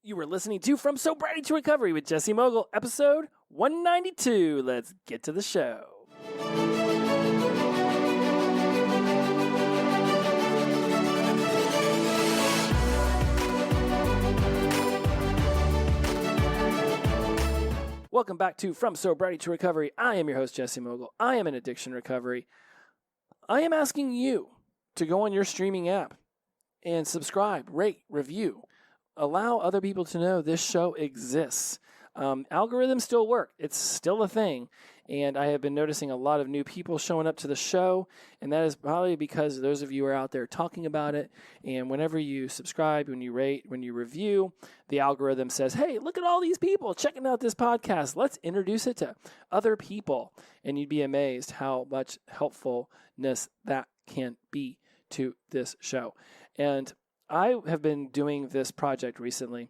You were listening to From Sobriety to Recovery with Jesse Mogul, episode 192. Let's get to the show. Welcome back to From Sobriety to Recovery. I am your host, Jesse Mogul. I am in addiction recovery. I am asking you to go on your streaming app and subscribe, rate, review. Allow other people to know this show exists. Algorithms still work. It's still a thing. And I have been noticing a lot of new people showing up to the show. And that is probably because those of you who are out there talking about it. And whenever you subscribe, when you rate, when you review, the algorithm says, hey, look at all these people checking out this podcast. Let's introduce it to other people. And you'd be amazed how much helpfulness that can be to this show. And I have been doing this project recently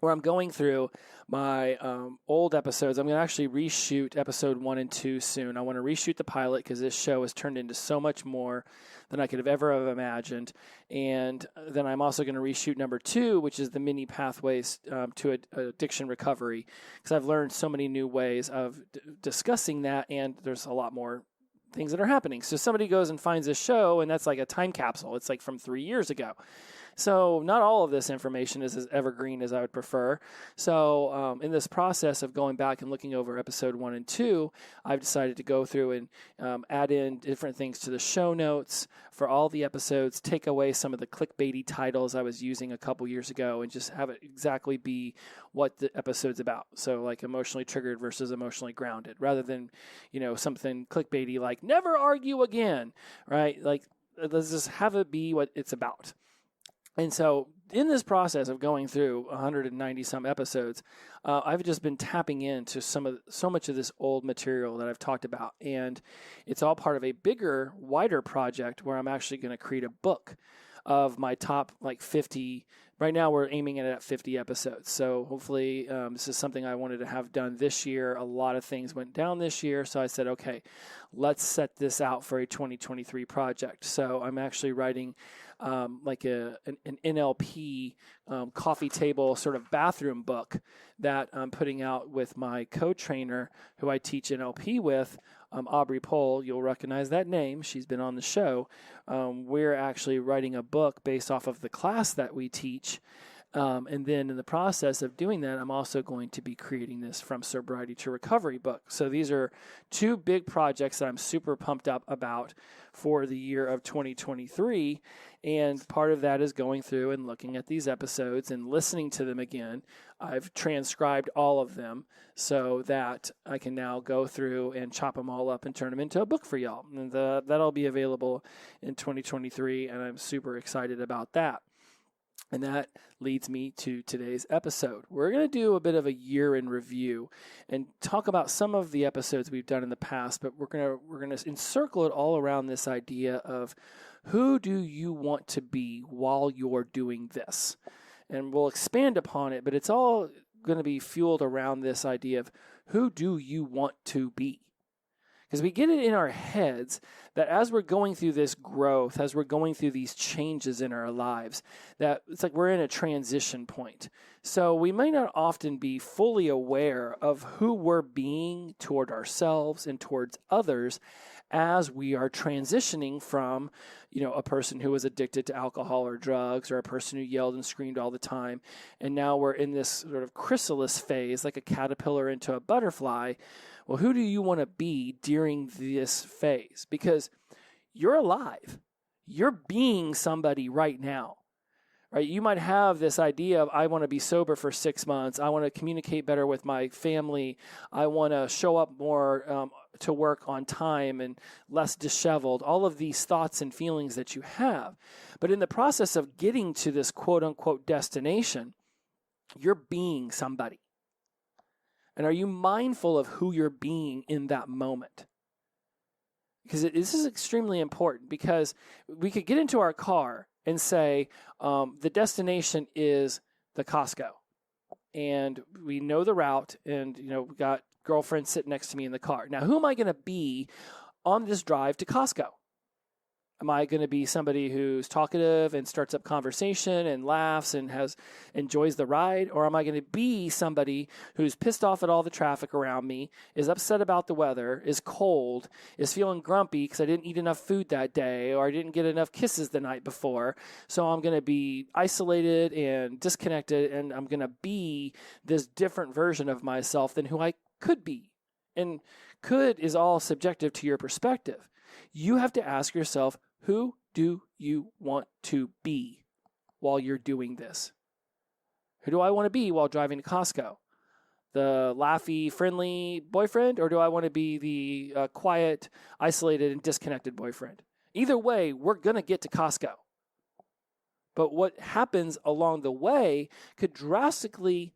where I'm going through my old episodes. I'm going to actually reshoot episode 1 and 2 soon. I want to reshoot the pilot because this show has turned into so much more than I could have ever imagined. And then I'm also going to reshoot number 2, which is the mini pathways to addiction recovery, because I've learned so many new ways of discussing that, and there's a lot more things that are happening. So somebody goes and finds a show, and that's like a time capsule. It's like from 3 years ago. So not all of this information is as evergreen as I would prefer. So in this process of going back and looking over episode 1 and 2, I've decided to go through and add in different things to the show notes for all the episodes, take away some of the clickbaity titles I was using a couple years ago, and just have it exactly be what the episode's about. So like emotionally triggered versus emotionally grounded, rather than, something clickbaity like never argue again, right? Like let's just have it be what it's about. And so in this process of going through 190 some episodes, I've just been tapping into so much of this old material that I've talked about. And it's all part of a bigger, wider project where I'm actually going to create a book of my top 50. Right now we're aiming it at 50 episodes. So hopefully this is something I wanted to have done this year. A lot of things went down this year. So I said, okay, let's set this out for a 2023 project. So I'm actually writing an NLP coffee table sort of bathroom book that I'm putting out with my co-trainer who I teach NLP with, Aubrey Pohl. You'll recognize that name. She's been on the show. We're actually writing a book based off of the class that we teach. And then in the process of doing that, I'm also going to be creating this From Sobriety to Recovery book. So these are two big projects that I'm super pumped up about for the year of 2023. And part of that is going through and looking at these episodes and listening to them again. I've transcribed all of them so that I can now go through and chop them all up and turn them into a book for y'all. And that'll be available in 2023, and I'm super excited about that. And that leads me to today's episode. We're going to do a bit of a year in review and talk about some of the episodes we've done in the past, but we're going to encircle it all around this idea of who do you want to be while you're doing this? And we'll expand upon it, but it's all going to be fueled around this idea of who do you want to be? Because we get it in our heads that as we're going through this growth, as we're going through these changes in our lives, that it's like we're in a transition point. So we may not often be fully aware of who we're being toward ourselves and towards others as we are transitioning from, a person who was addicted to alcohol or drugs, or a person who yelled and screamed all the time. And now we're in this sort of chrysalis phase, like a caterpillar into a butterfly. Well, who do you want to be during this phase? Because you're alive. You're being somebody right now. Right? You might have this idea of, I want to be sober for 6 months. I want to communicate better with my family. I want to show up more to work on time and less disheveled. All of these thoughts and feelings that you have. But in the process of getting to this quote unquote destination, you're being somebody. And are you mindful of who you're being in that moment? Because this is extremely important, because we could get into our car and say, the destination is the Costco. And we know the route, and we got girlfriend sitting next to me in the car. Now, who am I going to be on this drive to Costco? Am I going to be somebody who's talkative and starts up conversation and laughs and enjoys the ride? Or am I going to be somebody who's pissed off at all the traffic around me, is upset about the weather, is cold, is feeling grumpy because I didn't eat enough food that day or I didn't get enough kisses the night before? So I'm going to be isolated and disconnected, and I'm going to be this different version of myself than who I could be. And could is all subjective to your perspective. You have to ask yourself, who do you want to be while you're doing this? Who do I want to be while driving to Costco? The laughy, friendly boyfriend, or do I want to be the quiet, isolated, and disconnected boyfriend? Either way, we're going to get to Costco. But what happens along the way could drastically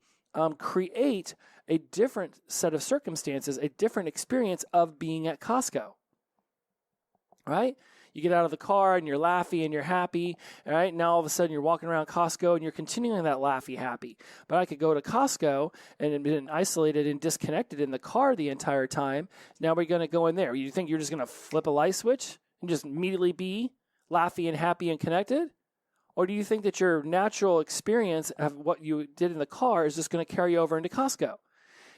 create a different set of circumstances, a different experience of being at Costco. Right? You get out of the car and you're laughy and you're happy. All right. Now all of a sudden you're walking around Costco and you're continuing that laughy happy. But I could go to Costco and been isolated and disconnected in the car the entire time. Now we're going to go in there. You think you're just going to flip a light switch and just immediately be laughy and happy and connected? Or do you think that your natural experience of what you did in the car is just going to carry over into Costco?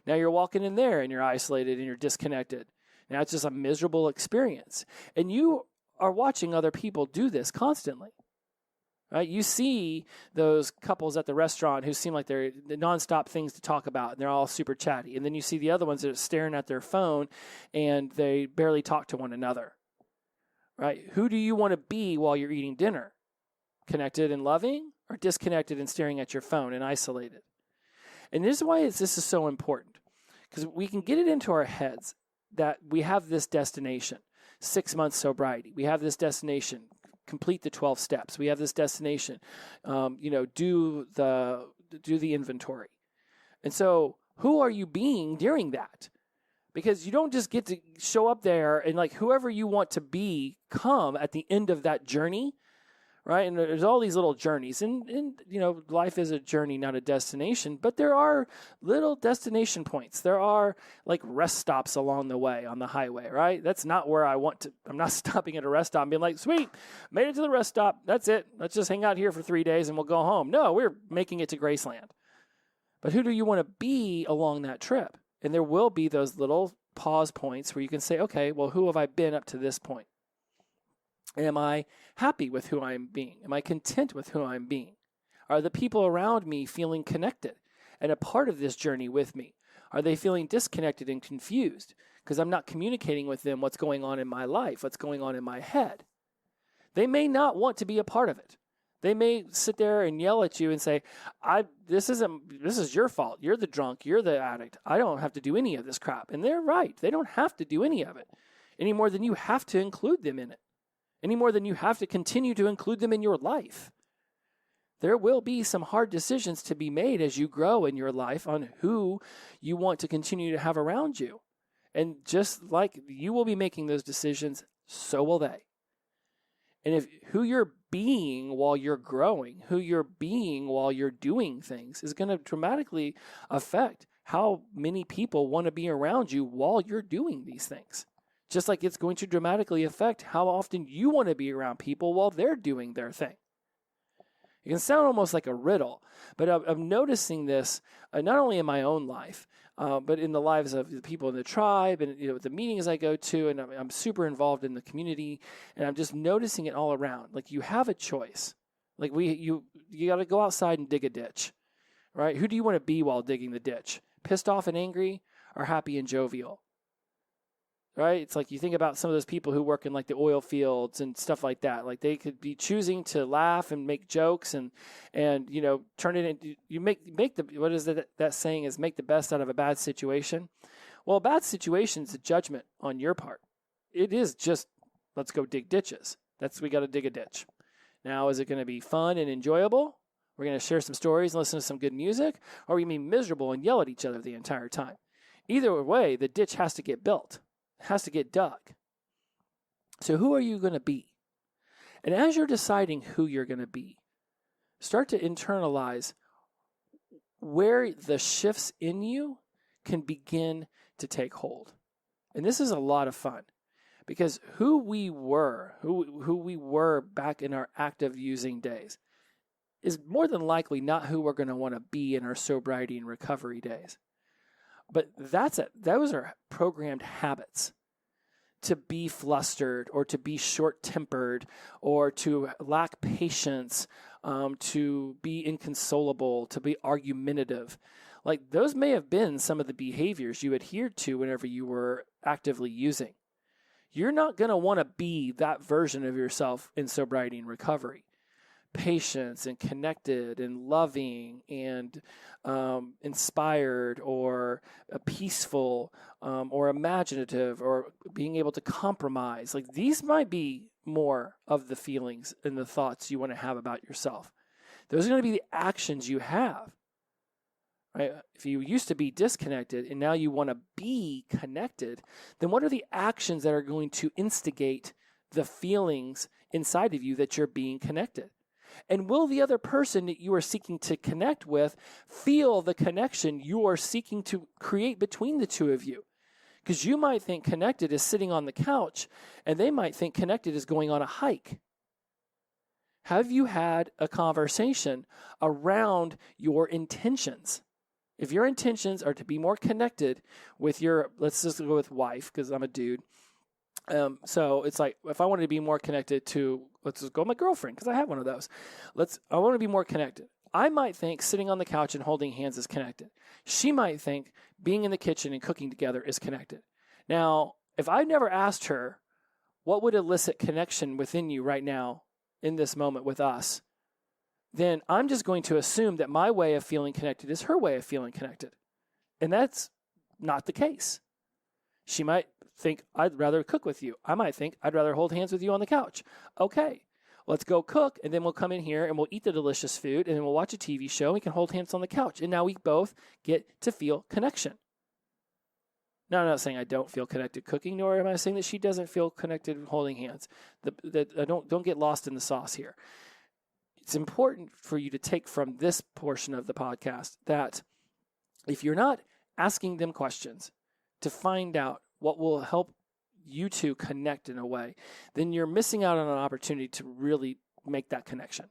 Now you're walking in there and you're isolated and you're disconnected. Now it's just a miserable experience. And you are watching other people do this constantly. Right? You see those couples at the restaurant who seem like they're nonstop things to talk about, and they're all super chatty. And then you see the other ones that are staring at their phone, and they barely talk to one another. Right? Who do you want to be while you're eating dinner? Connected and loving, or disconnected and staring at your phone and isolated? And this is why this is so important, because we can get it into our heads that we have this destination, 6 months sobriety. We have this destination, complete the 12 steps. We have this destination, do the inventory. And so who are you being during that? Because you don't just get to show up there and like whoever you want to be come at the end of that journey. Right? And there's all these little journeys. And life is a journey, not a destination. But there are little destination points. There are like rest stops along the way on the highway, right? That's not where I want to. I'm not stopping at a rest stop and being like, sweet, made it to the rest stop. That's it. Let's just hang out here for 3 days and we'll go home. No, we're making it to Graceland. But who do you want to be along that trip? And there will be those little pause points where you can say, okay, well, who have I been up to this point? Am I happy with who I'm being? Am I content with who I'm being? Are the people around me feeling connected and a part of this journey with me? Are they feeling disconnected and confused because I'm not communicating with them what's going on in my life, what's going on in my head? They may not want to be a part of it. They may sit there and yell at you and say, this is your fault. You're the drunk. You're the addict. I don't have to do any of this crap. And they're right. They don't have to do any of it any more than you have to include them in it. Any more than you have to continue to include them in your life. There will be some hard decisions to be made as you grow in your life on who you want to continue to have around you. And just like you will be making those decisions, so will they. And if who you're being while you're growing, who you're being while you're doing things is going to dramatically affect how many people want to be around you while you're doing these things. Just like it's going to dramatically affect how often you want to be around people while they're doing their thing. It can sound almost like a riddle, but I'm noticing this not only in my own life, but in the lives of the people in the tribe and the meetings I go to, and I'm super involved in the community, and I'm just noticing it all around. Like you have a choice. Like you got to go outside and dig a ditch, right? Who do you want to be while digging the ditch? Pissed off and angry, or happy and jovial? Right? It's like you think about some of those people who work in like the oil fields and stuff like that. Like they could be choosing to laugh and make jokes and turn it into, you make the, what is it that saying is, make the best out of a bad situation. Well, a bad situation is a judgment on your part. It is just, let's go dig ditches. We got to dig a ditch. Now, is it going to be fun and enjoyable? We're going to share some stories and listen to some good music, or are we going to be miserable and yell at each other the entire time? Either way, the ditch has to get built. It has to get dug. So who are you going to be? And as you're deciding who you're going to be, start to internalize where the shifts in you can begin to take hold. And this is a lot of fun Because who we were back in our active using days is more than likely not who we're going to want to be in our sobriety and recovery days. But those are programmed habits. To be flustered or to be short-tempered or to lack patience, to be inconsolable, to be argumentative. Like those may have been some of the behaviors you adhered to whenever you were actively using. You're not going to want to be that version of yourself in sobriety and recovery. Patience and connected and loving and inspired or peaceful or imaginative or being able to compromise. Like these might be more of the feelings and the thoughts you want to have about yourself. Those are going to be the actions you have. Right? If you used to be disconnected and now you want to be connected, then what are the actions that are going to instigate the feelings inside of you that you're being connected? And will the other person that you are seeking to connect with feel the connection you are seeking to create between the two of you? Because you might think connected is sitting on the couch, and they might think connected is going on a hike. Have you had a conversation around your intentions? If your intentions are to be more connected with your, let's just go with wife, because I'm a dude. So it's like, if I wanted to be more connected to, let's just go with my girlfriend, because I have one of those. I want to be more connected. I might think sitting on the couch and holding hands is connected. She might think being in the kitchen and cooking together is connected. Now, if I've never asked her, what would elicit connection within you right now in this moment with us, then I'm just going to assume that my way of feeling connected is her way of feeling connected. And that's not the case. She might think, I'd rather cook with you. I might think, I'd rather hold hands with you on the couch. Okay, let's go cook, and then we'll come in here and we'll eat the delicious food, and then we'll watch a TV show, and we can hold hands on the couch. And now we both get to feel connection. Now, I'm not saying I don't feel connected cooking, nor am I saying that she doesn't feel connected holding hands. Don't get lost in the sauce here. It's important for you to take from this portion of the podcast that if you're not asking them questions to find out what will help you two connect in a way, then you're missing out on an opportunity to really make that connection.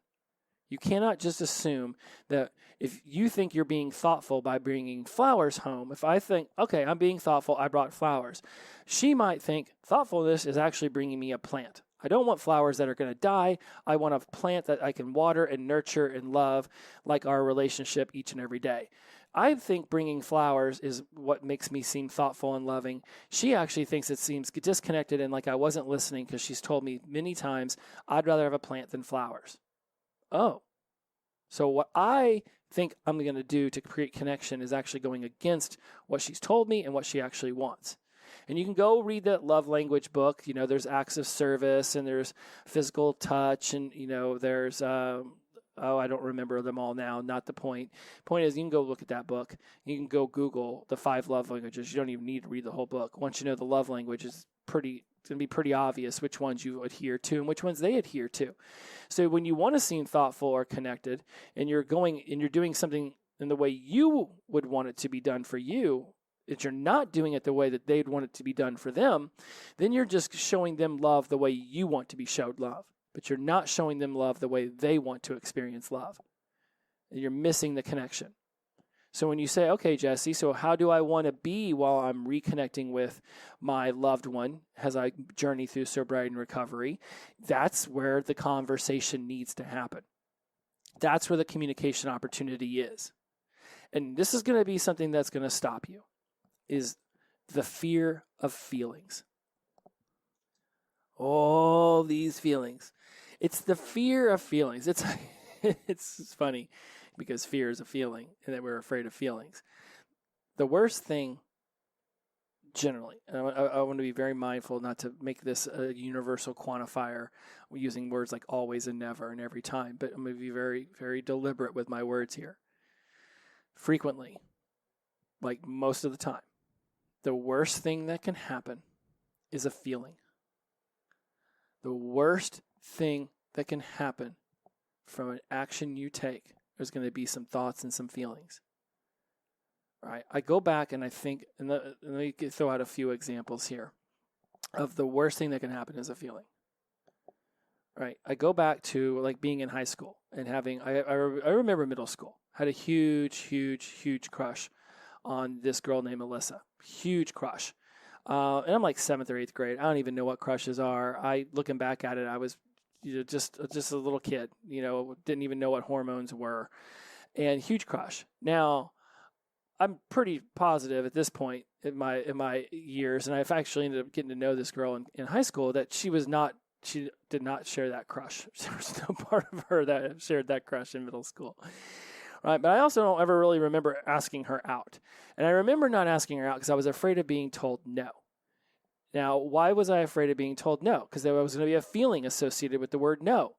You cannot just assume that if you think you're being thoughtful by bringing flowers home, if I think, okay, I'm being thoughtful, I brought flowers, she might think thoughtfulness is actually bringing me a plant. I don't want flowers that are going to die. I want a plant that I can water and nurture and love like our relationship each and every day. I think bringing flowers is what makes me seem thoughtful and loving. She actually thinks it seems disconnected and like I wasn't listening because she's told me many times, I'd rather have a plant than flowers. Oh, so what I think I'm going to do to create connection is actually going against what she's told me and what she actually wants. And you can go read that love language book. You know, there's acts of service and there's physical touch and, you know, there's, I don't remember them all now. Not the point. Point is, you can go look at that book. You can go Google the 5 love languages. You don't even need to read the whole book. Once you know the love language, it's going to be pretty obvious which ones you adhere to and which ones they adhere to. So when you want to seem thoughtful or connected and you're doing something in the way you would want it to be done for you, if you're not doing it the way that they'd want it to be done for them, then you're just showing them love the way you want to be showed love. But you're not showing them love the way they want to experience love. And you're missing the connection. So when you say, okay, Jesse, so how do I want to be while I'm reconnecting with my loved one as I journey through sobriety and recovery? That's where the conversation needs to happen. That's where the communication opportunity is. And this is going to be something that's going to stop you, is the fear of feelings. All these feelings. It's the fear of feelings. It's funny because fear is a feeling and that we're afraid of feelings. The worst thing generally, and I want to be very mindful not to make this a universal quantifier using words like always and never and every time, but I'm going to be very, very deliberate with my words here. Frequently, like most of the time, the worst thing that can happen is a feeling. The worst thing that can happen from an action you take, there's going to be some thoughts and some feelings. All right, I go back and I think, and let me throw out a few examples here. of the worst thing that can happen is a feeling. Right. I go back to like being in high school and having, I remember middle school, had a huge crush on this girl named Alyssa. Huge crush. And I'm like 7th or 8th grade. I don't even know what crushes are. Looking back at it, I was just a little kid, didn't even know what hormones were, and huge crush. Now, I'm pretty positive at this point in my years, and I've actually ended up getting to know this girl in high school, that she did not share that crush. There was no part of her that shared that crush in middle school. Right, but I also don't ever really remember asking her out. And I remember not asking her out because I was afraid of being told no. Now, why was I afraid of being told no? Because there was going to be a feeling associated with the word no.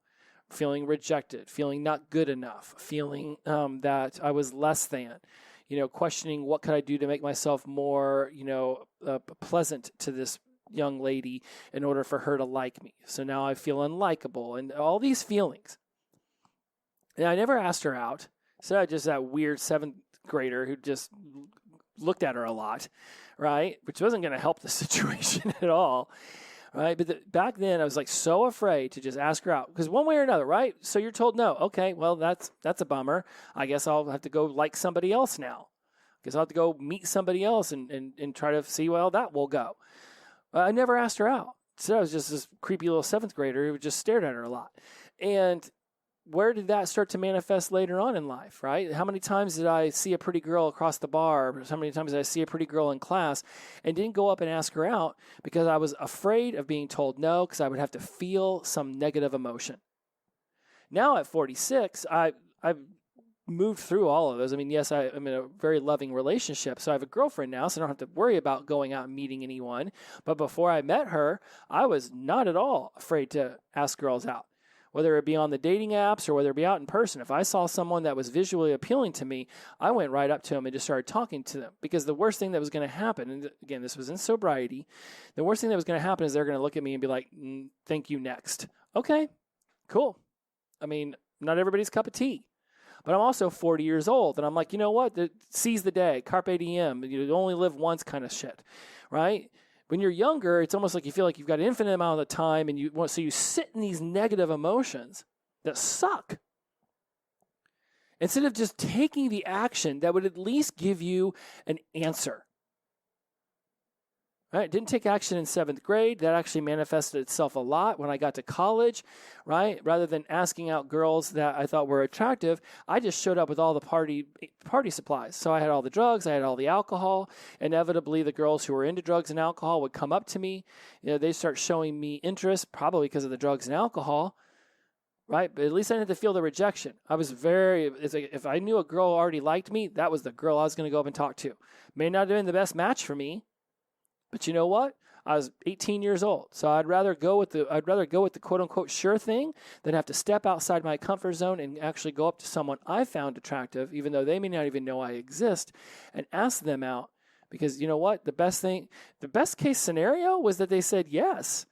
Feeling rejected, feeling not good enough, feeling that I was less than, questioning what could I do to make myself more, pleasant to this young lady in order for her to like me. So now I feel unlikable and all these feelings. And I never asked her out. So I just that weird 7th grader who just looked at her a lot, right? Which wasn't going to help the situation at all, right? But back then I was like so afraid to just ask her out because one way or another, right? So you're told no. Okay, well that's a bummer. I guess I'll have to go like somebody else now. I guess I'll have to go meet somebody else and try to see how that will go. I never asked her out. So I was just this creepy little 7th grader who just stared at her a lot. And where did that start to manifest later on in life, right? How many times did I see a pretty girl across the bar? Or how many times did I see a pretty girl in class and didn't go up and ask her out because I was afraid of being told no because I would have to feel some negative emotion. Now at 46, I've moved through all of those. I mean, yes, I'm in a very loving relationship, so I have a girlfriend now, so I don't have to worry about going out and meeting anyone. But before I met her, I was not at all afraid to ask girls out. Whether it be on the dating apps or whether it be out in person, if I saw someone that was visually appealing to me, I went right up to them and just started talking to them. Because the worst thing that was going to happen, and again, this was in sobriety, the worst thing that was going to happen is they're going to look at me and be like, thank you, next. Okay, cool. I mean, not everybody's cup of tea. But I'm also 40 years old, and I'm like, you know what? Seize the day, carpe diem, you only live once kind of shit, right? When you're younger, it's almost like you feel like you've got an infinite amount of time, and so you sit in these negative emotions that suck. Instead of just taking the action that would at least give you an answer. Right? Didn't take action in 7th grade. That actually manifested itself a lot when I got to college, right? Rather than asking out girls that I thought were attractive, I just showed up with all the party supplies. So I had all the drugs, I had all the alcohol. Inevitably, the girls who were into drugs and alcohol would come up to me. They start showing me interest, probably because of the drugs and alcohol, right? But at least I didn't have to feel the rejection. If I knew a girl already liked me, that was the girl I was going to go up and talk to. May not have been the best match for me, but you know what? I was 18 years old, so I'd rather go with the quote unquote sure thing than have to step outside my comfort zone and actually go up to someone I found attractive, even though they may not even know I exist, and ask them out. Because you know what? The best case scenario was that they said yes,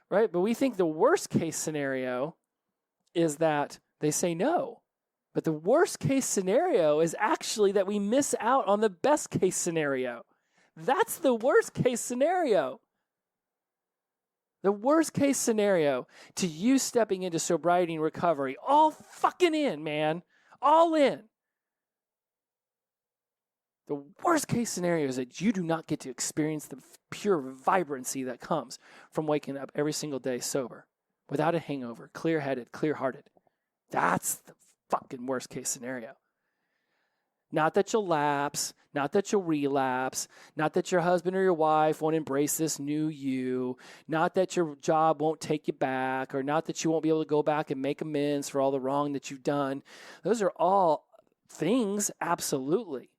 right? But we think the worst case scenario is that they say no. But the worst case scenario is actually that we miss out on the best case scenario. That's the worst case scenario. The worst case scenario to you stepping into sobriety and recovery, all fucking in, man. All in. The worst case scenario is that you do not get to experience the pure vibrancy that comes from waking up every single day sober, without a hangover, clear-headed, clear-hearted. That's the fucking worst case scenario. Not that you'll lapse, not that you'll relapse, not that your husband or your wife won't embrace this new you, not that your job won't take you back, or not that you won't be able to go back and make amends for all the wrong that you've done. Those are all things, absolutely.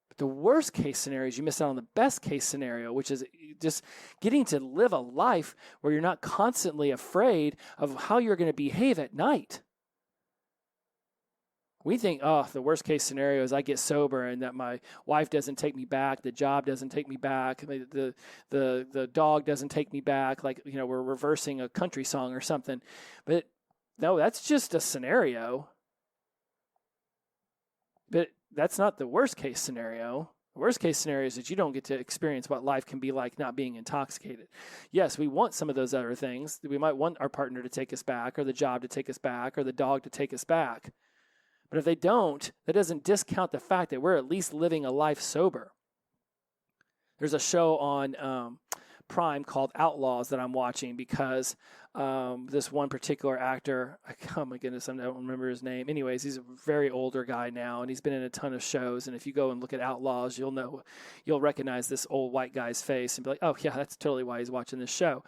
But the worst case scenario is you miss out on the best case scenario, which is just getting to live a life where you're not constantly afraid of how you're going to behave at night. We think, the worst case scenario is I get sober and that my wife doesn't take me back, the job doesn't take me back, the dog doesn't take me back, like, we're reversing a country song or something. But no, that's just a scenario. But that's not the worst case scenario. The worst case scenario is that you don't get to experience what life can be like not being intoxicated. Yes, we want some of those other things. We might want our partner to take us back, or the job to take us back, or the dog to take us back. But if they don't, that doesn't discount the fact that we're at least living a life sober. There's a show on Prime called Outlaws that I'm watching because this one particular actor, oh my goodness, I don't remember his name. Anyways, he's a very older guy now, and he's been in a ton of shows. And if you go and look at Outlaws, you'll recognize this old white guy's face and be like, oh yeah, that's totally why he's watching this show.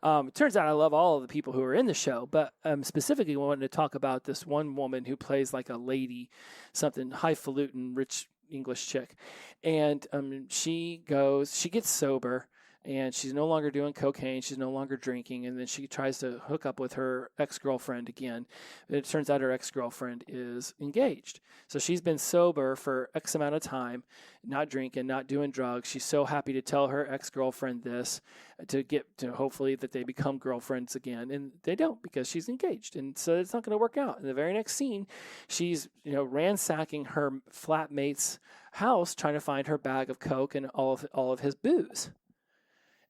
It turns out I love all of the people who are in the show, but specifically wanted to talk about this one woman who plays like a lady, something highfalutin, rich English chick. And she gets sober, and she's no longer doing cocaine. She's no longer drinking. And then she tries to hook up with her ex-girlfriend again. It turns out her ex-girlfriend is engaged. So she's been sober for X amount of time, not drinking, not doing drugs. She's so happy to tell her ex-girlfriend this to get to hopefully that they become girlfriends again. And they don't, because she's engaged. And so it's not going to work out. In the very next scene, she's ransacking her flatmate's house trying to find her bag of coke and all of his booze.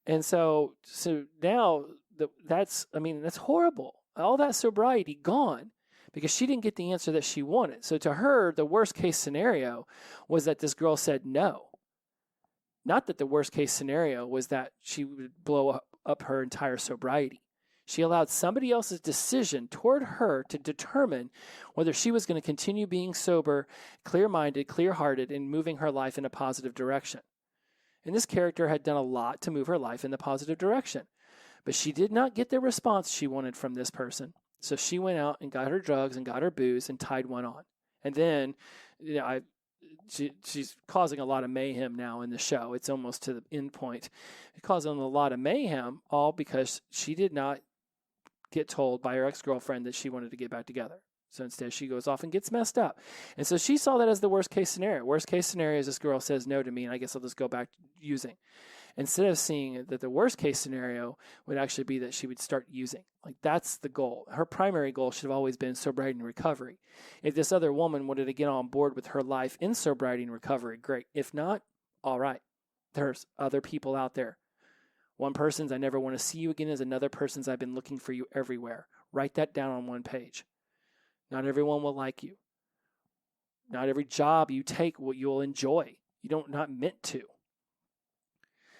And so now that's horrible. All that sobriety gone because she didn't get the answer that she wanted. So to her, the worst case scenario was that this girl said no. Not that the worst case scenario was that she would blow up her entire sobriety. She allowed somebody else's decision toward her to determine whether she was going to continue being sober, clear-minded, clear-hearted, and moving her life in a positive direction. And this character had done a lot to move her life in the positive direction. But she did not get the response she wanted from this person. So she went out and got her drugs and got her booze and tied one on. And then, she's causing a lot of mayhem now in the show. It's almost to the end point. It's causing a lot of mayhem, all because she did not get told by her ex-girlfriend that she wanted to get back together. So instead, she goes off and gets messed up. And so she saw that as the worst case scenario. Worst case scenario is this girl says no to me, and I guess I'll just go back to using. Instead of seeing that the worst case scenario would actually be that she would start using. Like, that's the goal. Her primary goal should have always been sobriety and recovery. If this other woman wanted to get on board with her life in sobriety and recovery, great. If not, all right. There's other people out there. One person's I never want to see you again is another person's I've been looking for you everywhere. Write that down on one page. Not everyone will like you. Not every job you take you'll enjoy. You don't not meant to.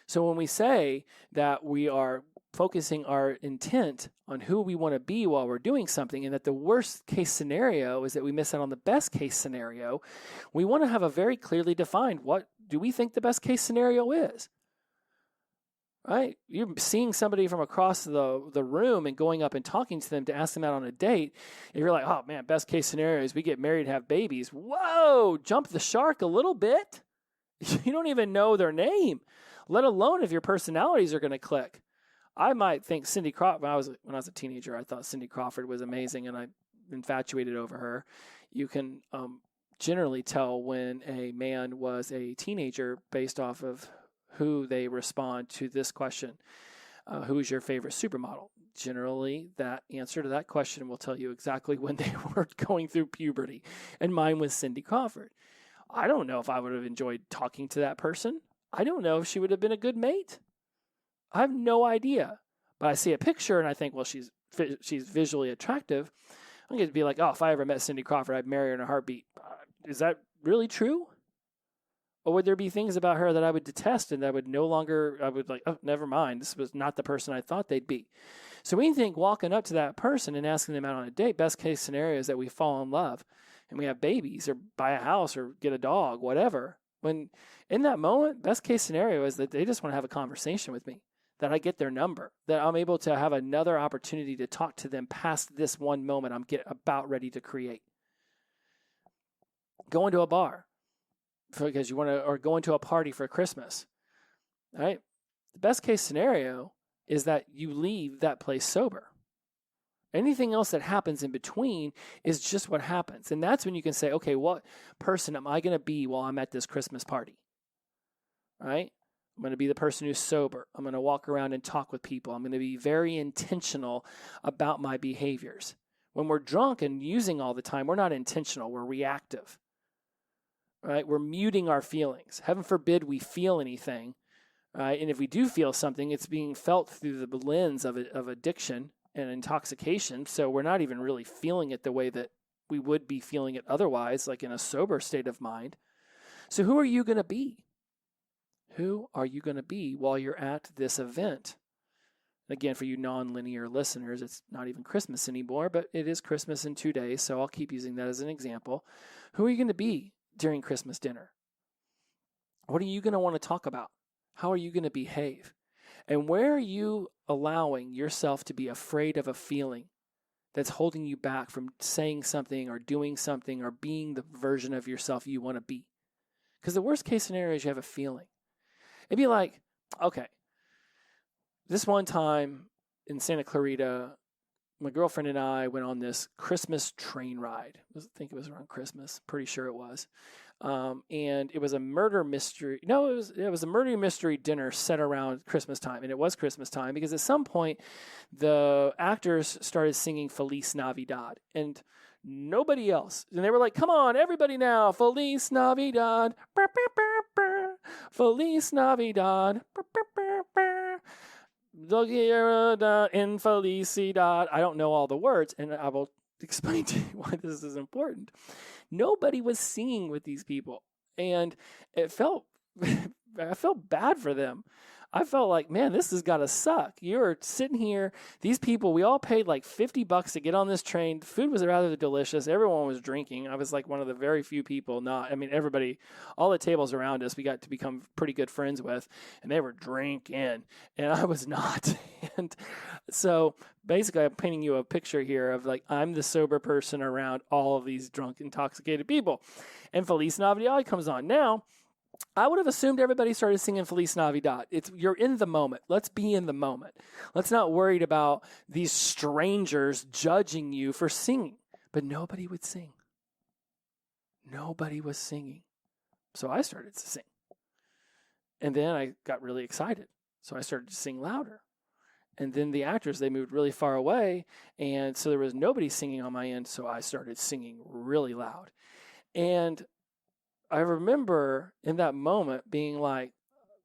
So when we say that we are focusing our intent on who we want to be while we're doing something, and that the worst case scenario is that we miss out on the best case scenario, we want to have a very clearly defined what do we think the best case scenario is. Right? You're seeing somebody from across the room and going up and talking to them to ask them out on a date. And you're like, oh man, best case scenario is we get married and have babies. Whoa, jump the shark a little bit. You don't even know their name, let alone if your personalities are going to click. I might think Cindy Crawford, when I was a teenager, I thought Cindy Crawford was amazing and I infatuated over her. You can generally tell when a man was a teenager based off of who they respond to this question. Who is your favorite supermodel? Generally, that answer to that question will tell you exactly when they were going through puberty. And mine was Cindy Crawford. I don't know if I would have enjoyed talking to that person. I don't know if she would have been a good mate. I have no idea. But I see a picture and I think, well, she's visually attractive. I'm going to be like, oh, if I ever met Cindy Crawford, I'd marry her in a heartbeat. Is that really true? Or would there be things about her that I would detest and that I would like, oh, never mind. This was not the person I thought they'd be. So we think walking up to that person and asking them out on a date, best case scenario is that we fall in love and we have babies or buy a house or get a dog, whatever. When in that moment, best case scenario is that they just want to have a conversation with me, that I get their number, that I'm able to have another opportunity to talk to them past this one moment I'm about ready to create. Going to a bar. Because you want to, or going to a party for Christmas, right? The best case scenario is that you leave that place sober. Anything else that happens in between is just what happens. And that's when you can say, okay, what person am I going to be while I'm at this Christmas party? Right? I'm going to be the person who's sober. I'm going to walk around and talk with people. I'm going to be very intentional about my behaviors. When we're drunk and using all the time, we're not intentional. We're reactive. right? We're muting our feelings. Heaven forbid we feel anything, right? And if we do feel something, it's being felt through the lens of addiction and intoxication. So we're not even really feeling it the way that we would be feeling it otherwise, like in a sober state of mind. So who are you going to be? Who are you going to be while you're at this event? Again, for you non-linear listeners, it's not even Christmas anymore, but it is Christmas in 2 days, so I'll keep using that as an example. Who are you going to be during Christmas dinner? What are you going to want to talk about? How are you going to behave? And where are you allowing yourself to be afraid of a feeling that's holding you back from saying something or doing something or being the version of yourself you want to be? Because the worst case scenario is you have a feeling. It'd be like, okay, this one time in Santa Clarita, my girlfriend and I went on this Christmas train ride. I think it was around Christmas. Pretty sure it was. And it was a murder mystery. No, it was a murder mystery dinner set around Christmas time. And it was Christmas time because at some point the actors started singing Feliz Navidad and nobody else. And they were like, come on, everybody now. Feliz Navidad. Feliz Navidad. In Felicidad. I don't know all the words, and I will explain to you why this is important. Nobody was singing with these people, and I felt bad for them. I felt like, man, this has got to suck. You're sitting here, these people, we all paid like $50 to get on this train. The food was rather delicious. Everyone was drinking. I was like one of the very few people everybody, all the tables around us, we got to become pretty good friends with, and they were drinking, and I was not. And so basically I'm painting you a picture here of like, I'm the sober person around all of these drunk, intoxicated people. And Feliz Navidad comes on. Now, I would have assumed everybody started singing Feliz Navidad. You're in the moment. Let's be in the moment. Let's not worried about these strangers judging you for singing. But nobody would sing. Nobody was singing. So I started to sing. And then I got really excited. So I started to sing louder. And then the actors, they moved really far away. And so there was nobody singing on my end. So I started singing really loud. And I remember in that moment being like,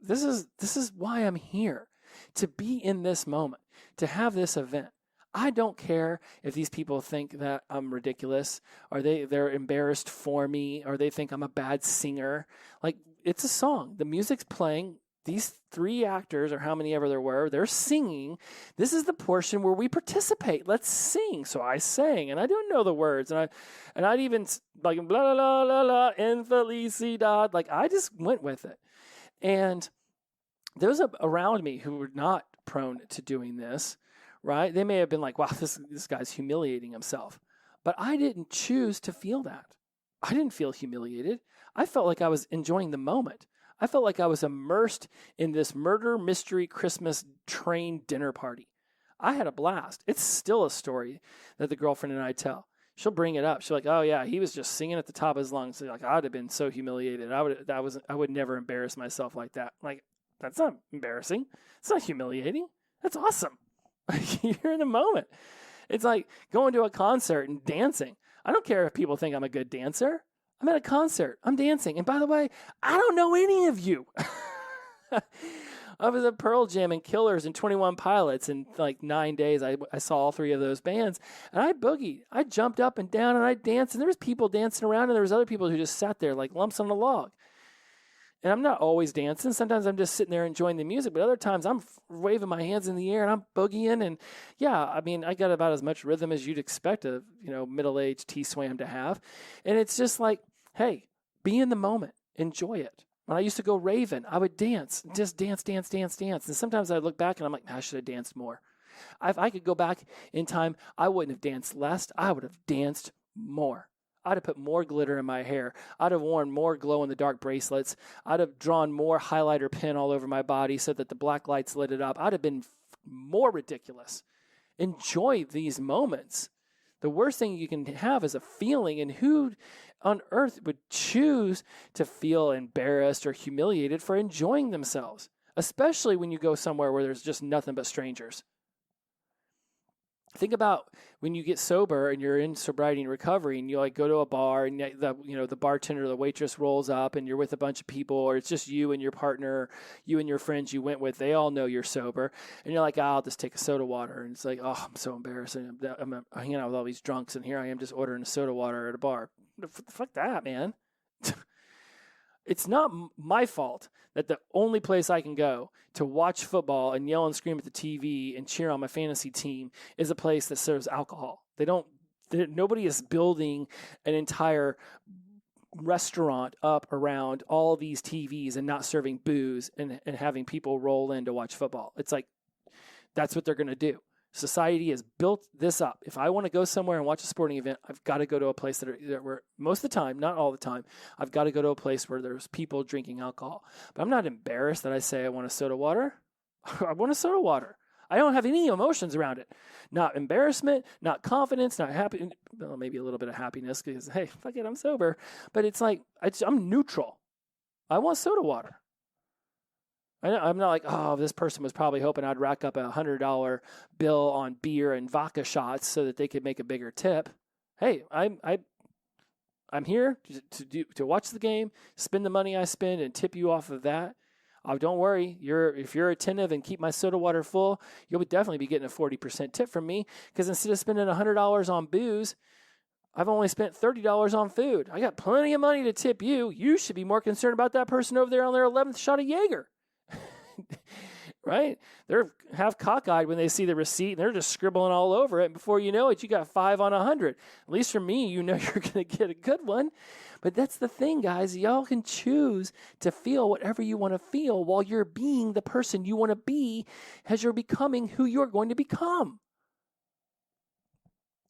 this is why I'm here, to be in this moment, to have this event. I don't care if these people think that I'm ridiculous, or they're embarrassed for me, or they think I'm a bad singer. Like, it's a song. The music's playing. These 3 actors, or how many ever there were, they're singing. This is the portion where we participate. Let's sing. So I sang, and I didn't know the words, and I'd even like blah la la la in Felicidad. Like, I just went with it. And those around me who were not prone to doing this, right? They may have been like, "Wow, this guy's humiliating himself," but I didn't choose to feel that. I didn't feel humiliated. I felt like I was enjoying the moment. I felt like I was immersed in this murder mystery Christmas train dinner party. I had a blast. It's still a story that the girlfriend and I tell. She'll bring it up. She's like, "Oh yeah, he was just singing at the top of his lungs." Like, I'd have been so humiliated. I would never embarrass myself like that. Like, that's not embarrassing. It's not humiliating. That's awesome. You're in the moment. It's like going to a concert and dancing. I don't care if people think I'm a good dancer. I'm at a concert. I'm dancing. And by the way, I don't know any of you. I was at Pearl Jam and Killers and 21 Pilots in like 9 days. I saw all 3 of those bands. And I boogied. I jumped up and down and I danced. And there was people dancing around and there was other people who just sat there like lumps on a log. And I'm not always dancing. Sometimes I'm just sitting there enjoying the music. But other times I'm waving my hands in the air and I'm boogieing. And yeah, I mean, I got about as much rhythm as you'd expect a middle-aged T-Swam to have. And it's just like, hey, be in the moment. Enjoy it. When I used to go raving, I would dance. Just dance. And sometimes I'd look back and I'm like, I should have danced more. If I could go back in time, I wouldn't have danced less. I would have danced more. I'd have put more glitter in my hair. I'd have worn more glow-in-the-dark bracelets. I'd have drawn more highlighter pen all over my body so that the black lights lit it up. I'd have been more ridiculous. Enjoy these moments. The worst thing you can have is a feeling, and who on earth would choose to feel embarrassed or humiliated for enjoying themselves, especially when you go somewhere where there's just nothing but strangers. Think about when you get sober and you're in sobriety and recovery, and you like go to a bar, and the bartender, the waitress rolls up, and you're with a bunch of people, or it's just you and your partner, you and your friends you went with. They all know you're sober, and you're like, I'll just take a soda water, and it's like, oh, I'm so embarrassing. I'm hanging out with all these drunks, and here I am just ordering a soda water at a bar. Fuck that, man. It's not my fault that the only place I can go to watch football and yell and scream at the TV and cheer on my fantasy team is a place that serves alcohol. Nobody is building an entire restaurant up around all these TVs and not serving booze and having people roll in to watch football. It's like, that's what they're going to do. Society has built this up. If I want to go somewhere and watch a sporting event, I've got to go to a place that where most of the time, not all the time, I've got to go to a place where there's people drinking alcohol. But I'm not embarrassed that I say I want a soda water. I want a soda water. I don't have any emotions around it. Not embarrassment, not confidence, not happy. Well, maybe a little bit of happiness because, hey, fuck it, I'm sober. But it's like, I'm neutral. I want soda water. I'm not like, oh, this person was probably hoping I'd rack up $100 bill on beer and vodka shots so that they could make a bigger tip. Hey, I'm here to watch the game, spend the money I spend, and tip you off of that. Oh, don't worry. If you're attentive and keep my soda water full, you'll definitely be getting a 40% tip from me, because instead of spending $100 on booze, I've only spent $30 on food. I got plenty of money to tip you. You should be more concerned about that person over there on their 11th shot of Jaeger. Right? They're half cockeyed when they see the receipt, and they're just scribbling all over it. And before you know it, you got 5 on 100. At least for me, you know you're going to get a good one. But that's the thing, guys. Y'all can choose to feel whatever you want to feel while you're being the person you want to be as you're becoming who you're going to become.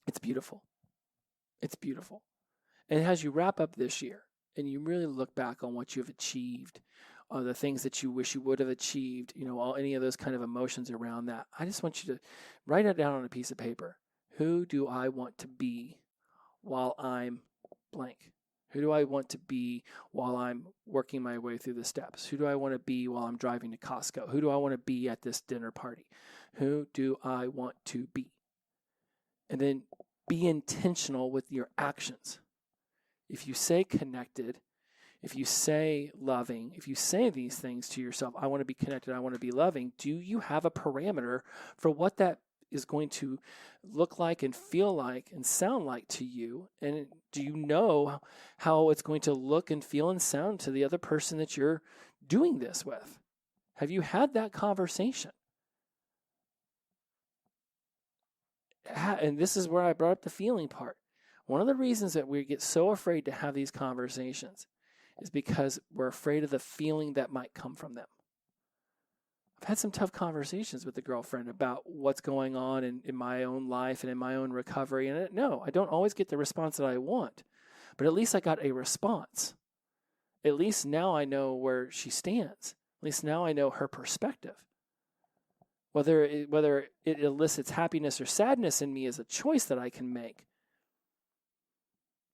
It's beautiful. It's beautiful. And as you wrap up this year and you really look back on what you've achieved, the things that you wish you would have achieved, any of those kind of emotions around that, I just want you to write it down on a piece of paper. Who do I want to be while I'm blank? Who do I want to be while I'm working my way through the steps? Who do I want to be while I'm driving to Costco? Who do I want to be at this dinner party? Who do I want to be? And then be intentional with your actions. If you say connected, if you say loving, if you say these things to yourself, I want to be connected, I want to be loving, do you have a parameter for what that is going to look like and feel like and sound like to you? And do you know how it's going to look and feel and sound to the other person that you're doing this with? Have you had that conversation? And this is where I brought up the feeling part. One of the reasons that we get so afraid to have these conversations is because we're afraid of the feeling that might come from them. I've had some tough conversations with a girlfriend about what's going on in my own life and in my own recovery. And no, I don't always get the response that I want, but at least I got a response. At least now I know where she stands. At least now I know her perspective. Whether it elicits happiness or sadness in me is a choice that I can make.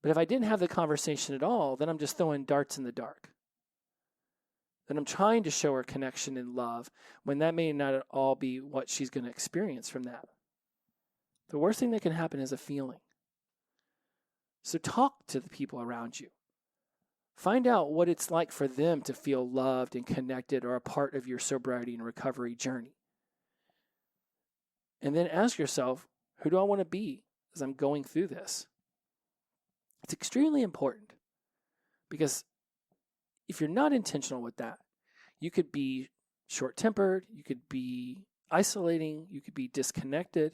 But if I didn't have the conversation at all, then I'm just throwing darts in the dark. Then I'm trying to show her connection and love when that may not at all be what she's going to experience from that. The worst thing that can happen is a feeling. So talk to the people around you. Find out what it's like for them to feel loved and connected or a part of your sobriety and recovery journey. And then ask yourself, who do I want to be as I'm going through this? It's extremely important because if you're not intentional with that, you could be short-tempered, you could be isolating, you could be disconnected,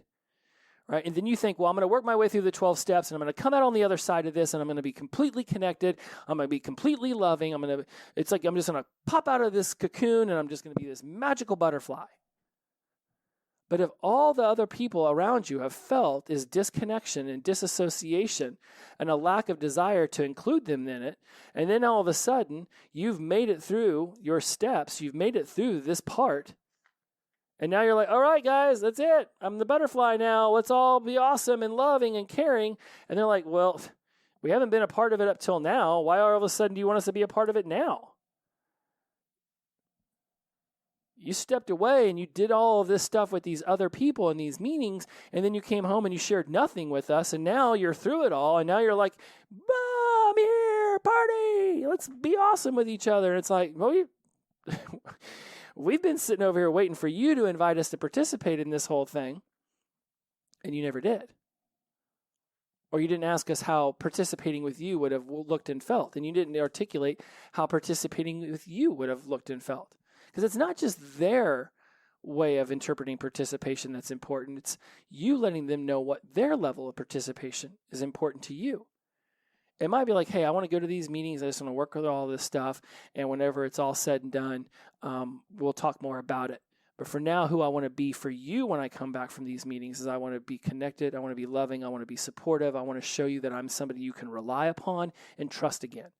right? And then you think, well, I'm going to work my way through the 12 steps and I'm going to come out on the other side of this and I'm going to be completely connected. I'm going to be completely loving. It's like I'm just going to pop out of this cocoon and I'm just going to be this magical butterfly. But if all the other people around you have felt is disconnection and disassociation and a lack of desire to include them in it, and then all of a sudden you've made it through your steps, you've made it through this part, and now you're like, all right, guys, that's it. I'm the butterfly now. Let's all be awesome and loving and caring. And they're like, well, we haven't been a part of it up till now. Why all of a sudden do you want us to be a part of it now? You stepped away and you did all of this stuff with these other people in these meetings, and then you came home and you shared nothing with us, and now you're through it all, and now you're like, I'm here, party, let's be awesome with each other. And it's like, well, we've been sitting over here waiting for you to invite us to participate in this whole thing, and you never did. Or you didn't ask us how participating with you would have looked and felt, and you didn't articulate how participating with you would have looked and felt. Because it's not just their way of interpreting participation that's important. It's you letting them know what their level of participation is important to you. It might be like, hey, I want to go to these meetings. I just want to work with all this stuff. And whenever it's all said and done, we'll talk more about it. But for now, who I want to be for you when I come back from these meetings is I want to be connected. I want to be loving. I want to be supportive. I want to show you that I'm somebody you can rely upon and trust again.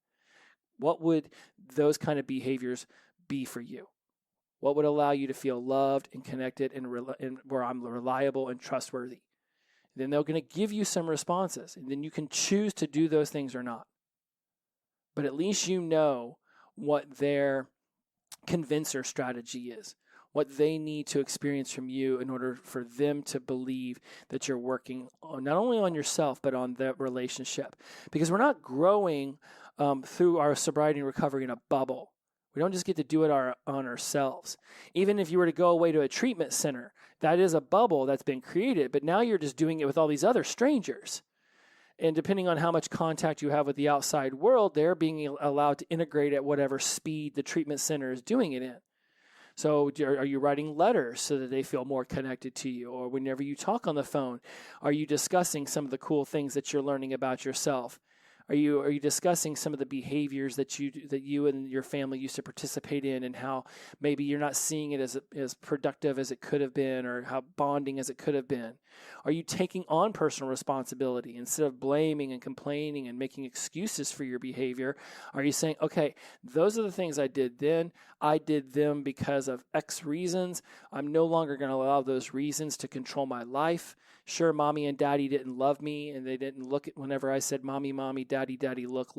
What would those kind of behaviors be for you? What would allow you to feel loved and connected and where I'm reliable and trustworthy? Then they're going to give you some responses, and then you can choose to do those things or not. But at least you know what their convincer strategy is, what they need to experience from you in order for them to believe that you're working on, not only on yourself, but on that relationship. Because we're not growing through our sobriety and recovery in a bubble. We don't just get to do it on ourselves. Even if you were to go away to a treatment center, that is a bubble that's been created, but now you're just doing it with all these other strangers. And depending on how much contact you have with the outside world, they're being allowed to integrate at whatever speed the treatment center is doing it in. So are you writing letters so that they feel more connected to you? Or whenever you talk on the phone, are you discussing some of the cool things that you're learning about yourself? Are you discussing some of the behaviors that you and your family used to participate in, and how maybe you're not seeing it as productive as it could have been, or how bonding as it could have been? Are you taking on personal responsibility instead of blaming and complaining and making excuses for your behavior? Are you saying, okay, those are the things I did then. I did them because of X reasons. I'm no longer going to allow those reasons to control my life. Sure, mommy and daddy didn't love me, and they didn't look at whenever I said, mommy, mommy, daddy, daddy, look,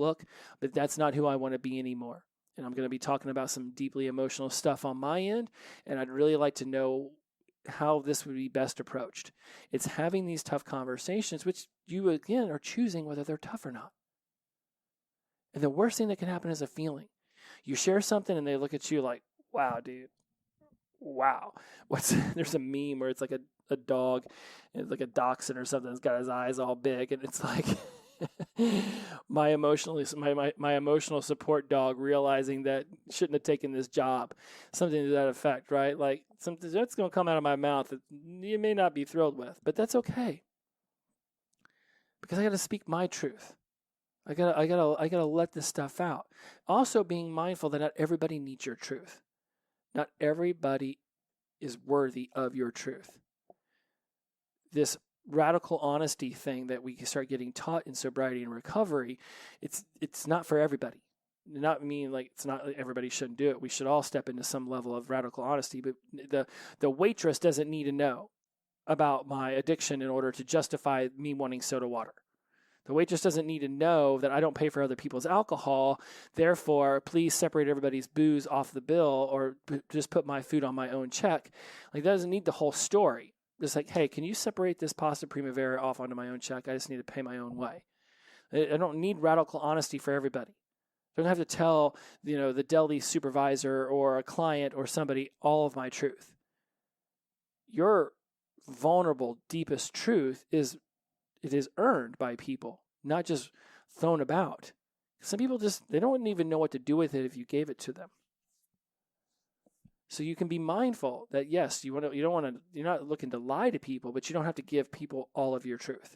but that's not who I want to be anymore. And I'm going to be talking about some deeply emotional stuff on my end, and I'd really like to know how this would be best approached. It's having these tough conversations, which you, again, are choosing whether they're tough or not. And the worst thing that can happen is a feeling. You share something, and they look at you like, wow, dude. Wow. There's a meme where it's like a dog, it's like a dachshund or something that's got his eyes all big, and it's like my emotional support dog realizing that shouldn't have taken this job, something to that effect, right? Like something that's going to come out of my mouth that you may not be thrilled with, but that's okay, because I got to speak my truth. I gotta let this stuff out. Also, being mindful that not everybody needs your truth. Not everybody is worthy of your truth. This radical honesty thing that we start getting taught in sobriety and recovery, it's not for everybody. Not mean like it's not like everybody shouldn't do it. We should all step into some level of radical honesty, but the waitress doesn't need to know about my addiction in order to justify me wanting soda water. The waitress doesn't need to know that I don't pay for other people's alcohol. Therefore, please separate everybody's booze off the bill, or just put my food on my own check. Like, that doesn't need the whole story. Just like, hey, can you separate this pasta primavera off onto my own check? I just need to pay my own way. I don't need radical honesty for everybody. I don't have to tell, the deli supervisor or a client or somebody all of my truth. Your vulnerable, deepest truth is earned by people, not just thrown about. Some people they don't even know what to do with it if you gave it to them. So you can be mindful that yes, you're not looking to lie to people, but you don't have to give people all of your truth.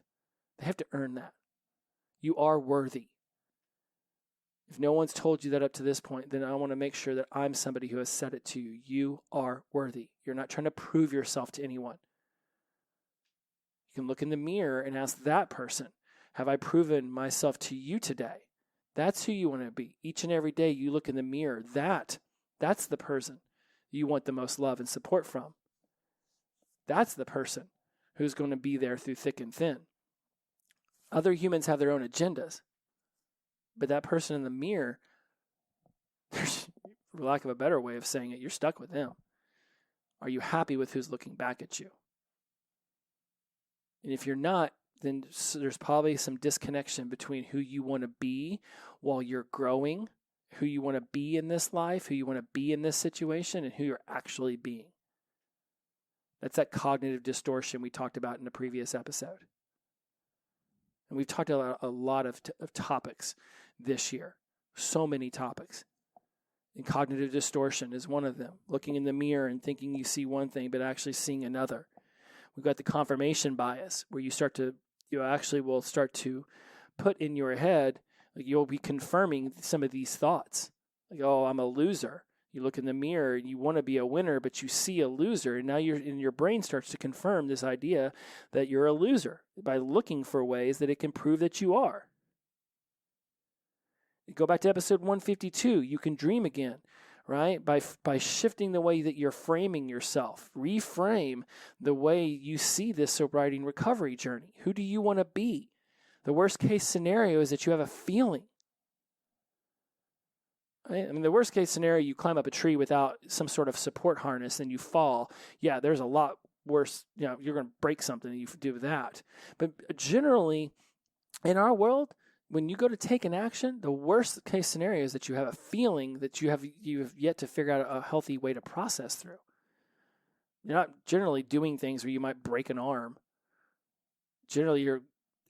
They have to earn that. You are worthy. If no one's told you that up to this point, then I want to make sure that I'm somebody who has said it to you. You are worthy. You're not trying to prove yourself to anyone. You can look in the mirror and ask that person, have I proven myself to you today? That's who you want to be. Each and every day you look in the mirror. That's the person you want the most love and support from. That's the person who's going to be there through thick and thin. Other humans have their own agendas. But that person in the mirror, for lack of a better way of saying it, you're stuck with them. Are you happy with who's looking back at you? And if you're not, then there's probably some disconnection between who you want to be while you're growing, who you want to be in this life, who you want to be in this situation, and who you're actually being. That's that cognitive distortion we talked about in the previous episode. And we've talked about a lot of topics this year, so many topics. And cognitive distortion is one of them. Looking in the mirror and thinking you see one thing, but actually seeing another. We've got the confirmation bias, where you actually will start to put in your head, like you'll be confirming some of these thoughts. Like, oh, I'm a loser. You look in the mirror and you want to be a winner, but you see a loser. And now your brain starts to confirm this idea that you're a loser by looking for ways that it can prove that you are. Go back to episode 152. You can dream again, right? By shifting the way that you're framing yourself. Reframe the way you see this sobriety and recovery journey. Who do you want to be? The worst case scenario is that you have a feeling. Right? I mean, the worst case scenario, you climb up a tree without some sort of support harness and you fall. Yeah, there's a lot worse. You're going to break something and you do that. But generally, in our world, when you go to take an action, the worst case scenario is that you have a feeling that you have yet to figure out a healthy way to process through. You're not generally doing things where you might break an arm. Generally, you're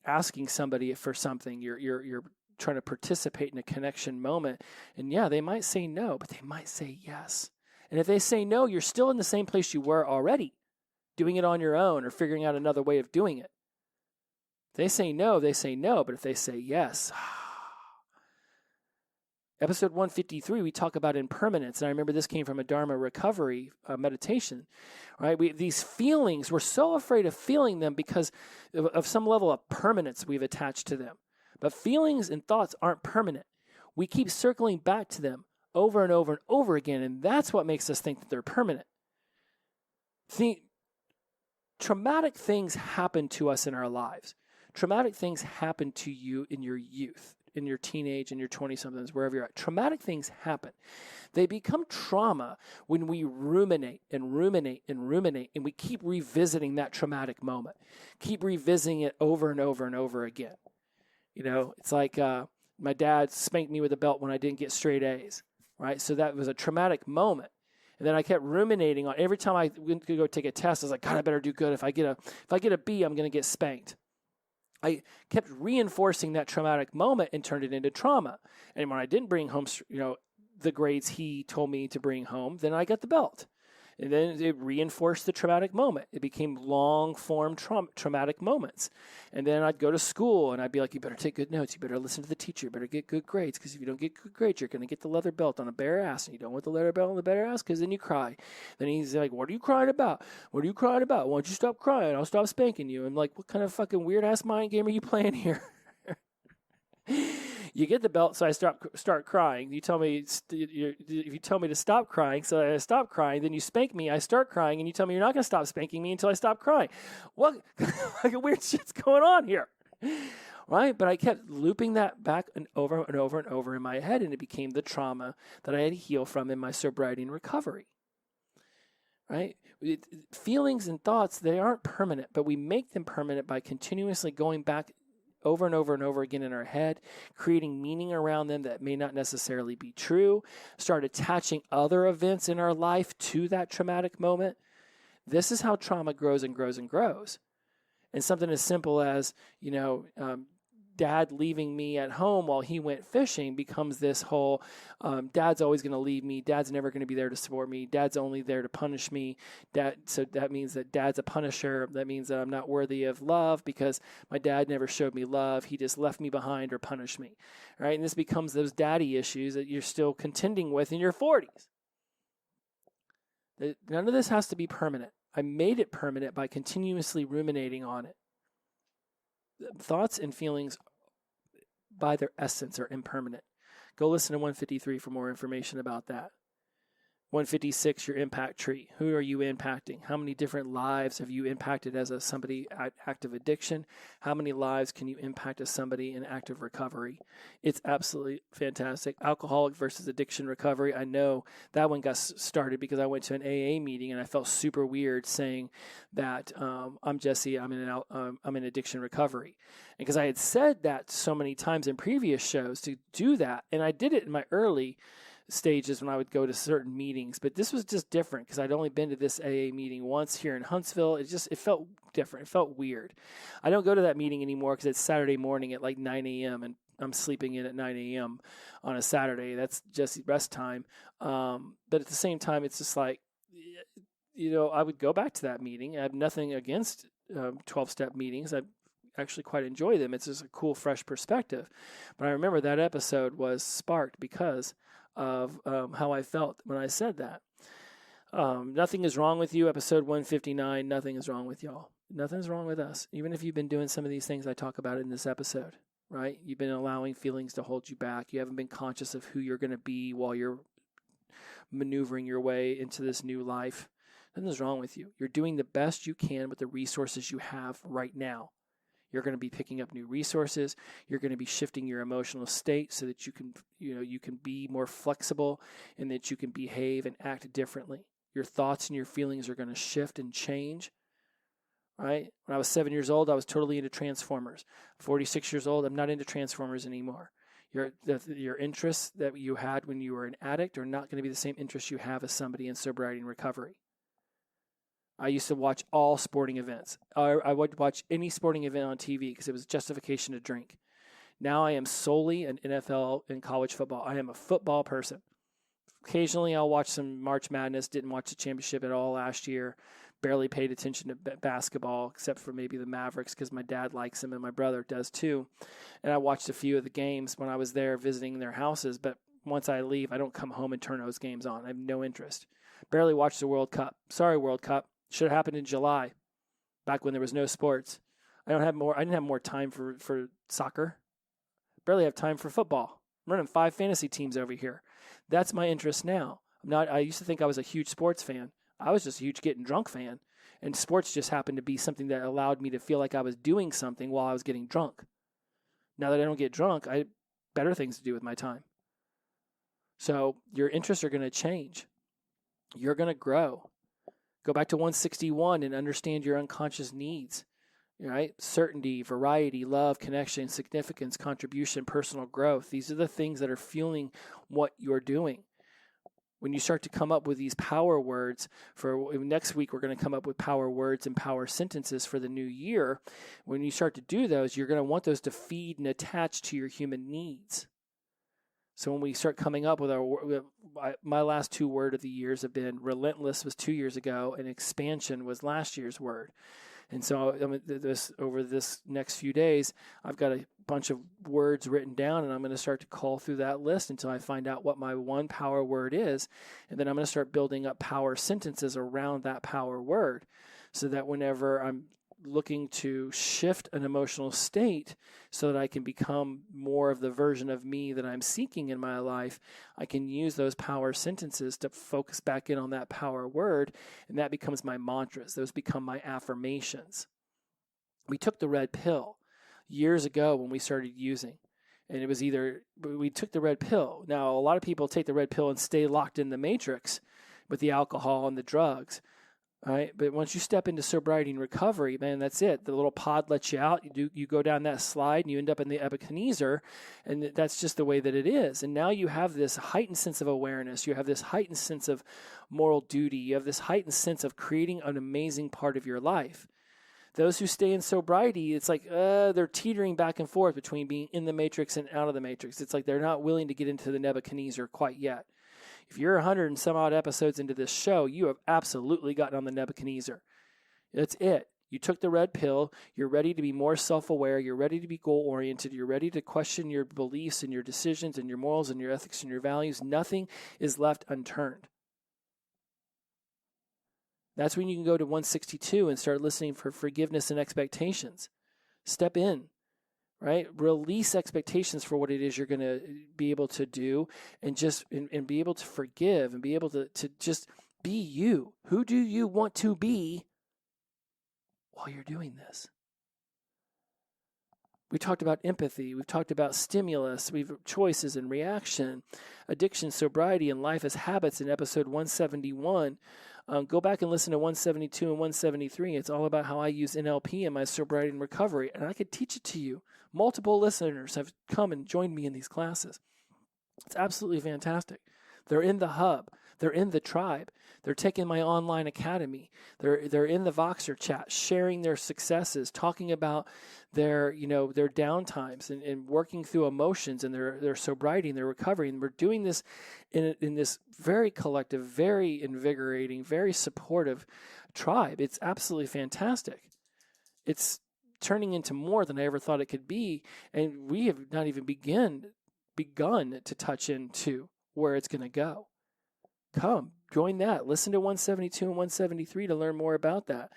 asking somebody for something. You're trying to participate in a connection moment. And yeah, they might say no, but they might say yes. And if they say no, you're still in the same place you were already, doing it on your own or figuring out another way of doing it. If they say no, they say no. But if they say yes, episode 153, we talk about impermanence. And I remember this came from a Dharma recovery meditation, right? These feelings, we're so afraid of feeling them because of some level of permanence we've attached to them. But feelings and thoughts aren't permanent. We keep circling back to them over and over and over again, and that's what makes us think that they're permanent. Traumatic things happen to us in our lives. Traumatic things happen to you in your youth, in your teenage, in your 20-somethings, wherever you're at. Traumatic things happen. They become trauma when we ruminate and ruminate and ruminate, and we keep revisiting that traumatic moment, keep revisiting it over and over and over again. It's like my dad spanked me with a belt when I didn't get straight A's, right? So that was a traumatic moment. And then I kept ruminating on every time I went to go take a test. I was like, God, I better do good. If I get a B, I'm going to get spanked. I kept reinforcing that traumatic moment and turned it into trauma. And when I didn't bring home, the grades he told me to bring home, then I got the belt. And then it reinforced the traumatic moment. It became long-form traumatic moments. And then I'd go to school, and I'd be like, you better take good notes. You better listen to the teacher. You better get good grades, because if you don't get good grades, you're going to get the leather belt on a bare ass. And you don't want the leather belt on the bare ass, because then you cry. Then he's like, what are you crying about? What are you crying about? Why don't you stop crying? I'll stop spanking you. I'm like, what kind of fucking weird-ass mind game are you playing here? You get the belt, so I start crying. You tell me if you tell me to stop crying, so I stop crying. Then you spank me, I start crying, and you tell me you're not going to stop spanking me until I stop crying. What like weird shit's going on here, right? But I kept looping that back and over and over and over in my head, and it became the trauma that I had to heal from in my sobriety and recovery. Right? Feelings and thoughts, they aren't permanent, but we make them permanent by continuously going back over and over and over again in our head, creating meaning around them that may not necessarily be true, start attaching other events in our life to that traumatic moment. This is how trauma grows and grows and grows. And something as simple as, dad leaving me at home while he went fishing becomes this whole, dad's always going to leave me. Dad's never going to be there to support me. Dad's only there to punish me. So that means that dad's a punisher. That means that I'm not worthy of love because my dad never showed me love. He just left me behind or punished me, right? And this becomes those daddy issues that you're still contending with in your 40s. None of this has to be permanent. I made it permanent by continuously ruminating on it. Thoughts and feelings, by their essence, are impermanent. Go listen to 153 for more information about that. 156, your impact tree. Who are you impacting? How many different lives have you impacted as somebody at active addiction? How many lives can you impact as somebody in active recovery? It's absolutely fantastic. Alcoholic versus addiction recovery. I know that one got started because I went to an AA meeting and I felt super weird saying that I'm Jesse, I'm in addiction recovery. And because I had said that so many times in previous shows to do that, and I did it in my early stages when I would go to certain meetings, but this was just different because I'd only been to this AA meeting once here in Huntsville. It felt different. It felt weird. I don't go to that meeting anymore because it's Saturday morning at like 9 a.m. and I'm sleeping in at 9 a.m. on a Saturday. That's just rest time. But at the same time, it's just like, I would go back to that meeting. I have nothing against 12-step meetings. I actually quite enjoy them. It's just a cool, fresh perspective. But I remember that episode was sparked because of how I felt when I said that. Nothing is wrong with you, episode 159. Nothing is wrong with y'all. Nothing's wrong with us. Even if you've been doing some of these things I talk about in this episode, right? You've been allowing feelings to hold you back. You haven't been conscious of who you're going to be while you're maneuvering your way into this new life. Nothing's wrong with you. You're doing the best you can with the resources you have right now. You're going to be picking up new resources. You're going to be shifting your emotional state so that you can be more flexible and that you can behave and act differently. Your thoughts and your feelings are going to shift and change. Right? When I was 7 years old, I was totally into Transformers. 46 years old, I'm not into Transformers anymore. Your interests that you had when you were an addict are not going to be the same interests you have as somebody in sobriety and recovery. I used to watch all sporting events. I would watch any sporting event on TV because it was justification to drink. Now I am solely an NFL and college football. I am a football person. Occasionally I'll watch some March Madness. Didn't watch the championship at all last year. Barely paid attention to basketball except for maybe the Mavericks because my dad likes them and my brother does too. And I watched a few of the games when I was there visiting their houses. But once I leave, I don't come home and turn those games on. I have no interest. Barely watched the World Cup. Sorry, World Cup. Should have happened in July, back when there was no sports. I didn't have more time for soccer. Barely have time for football. I'm running 5 fantasy teams over here. That's my interest now. I used to think I was a huge sports fan. I was just a huge getting drunk fan. And sports just happened to be something that allowed me to feel like I was doing something while I was getting drunk. Now that I don't get drunk, I have better things to do with my time. So your interests are going to change. You're going to grow. Go back to 161 and understand your unconscious needs, right? Certainty, variety, love, connection, significance, contribution, personal growth. These are the things that are fueling what you're doing. When you start to come up with these power words for next week, we're going to come up with power words and power sentences for the new year. When you start to do those, you're going to want those to feed and attach to your human needs. So when we start coming up with my last 2 words of the years have been relentless was 2 years ago and expansion was last year's word. And so over this next few days, I've got a bunch of words written down and I'm going to start to call through that list until I find out what my one power word is. And then I'm going to start building up power sentences around that power word so that whenever I'm looking to shift an emotional state so that I can become more of the version of me that I'm seeking in my life, I can use those power sentences to focus back in on that power word, and that becomes my mantras. Those become my affirmations. We took the red pill years ago when we started using, and it was we took the red pill. Now, a lot of people take the red pill and stay locked in the matrix with the alcohol and the drugs. All right, but once you step into sobriety and recovery, man, that's it. The little pod lets you out. You go down that slide and you end up in the Ebenezer, and that's just the way that it is. And now you have this heightened sense of awareness. You have this heightened sense of moral duty. You have this heightened sense of creating an amazing part of your life. Those who stay in sobriety, it's like they're teetering back and forth between being in the matrix and out of the matrix. It's like they're not willing to get into the Nebuchadnezzar quite yet. If you're 100 and some odd episodes into this show, you have absolutely gotten on the Nebuchadnezzar. That's it. You took the red pill. You're ready to be more self-aware. You're ready to be goal-oriented. You're ready to question your beliefs and your decisions and your morals and your ethics and your values. Nothing is left unturned. That's when you can go to 162 and start listening for forgiveness and expectations. Step in. right? Release expectations for what it is you're going to be able to do, and and be able to forgive, and be able to just be you. Who do you want to be while you're doing this? We talked about empathy. We've talked about stimulus. We've choices and reaction, addiction, sobriety, and life as habits in episode 171. Go back and listen to 172 and 173. It's all about how I use NLP in my sobriety and recovery, and I could teach it to you. Multiple listeners have come and joined me in these classes. It's absolutely fantastic. They're in the hub. They're in the tribe. They're taking my online academy. They're in the Voxer chat, sharing their successes, talking about their downtimes, and working through emotions and their sobriety and their recovery. And we're doing this in this very collective, very invigorating, very supportive tribe. It's absolutely fantastic. It's turning into more than I ever thought it could be, and we have not even begun to touch into where it's going to go. Come, join that. Listen to 172 and 173 to learn more about that.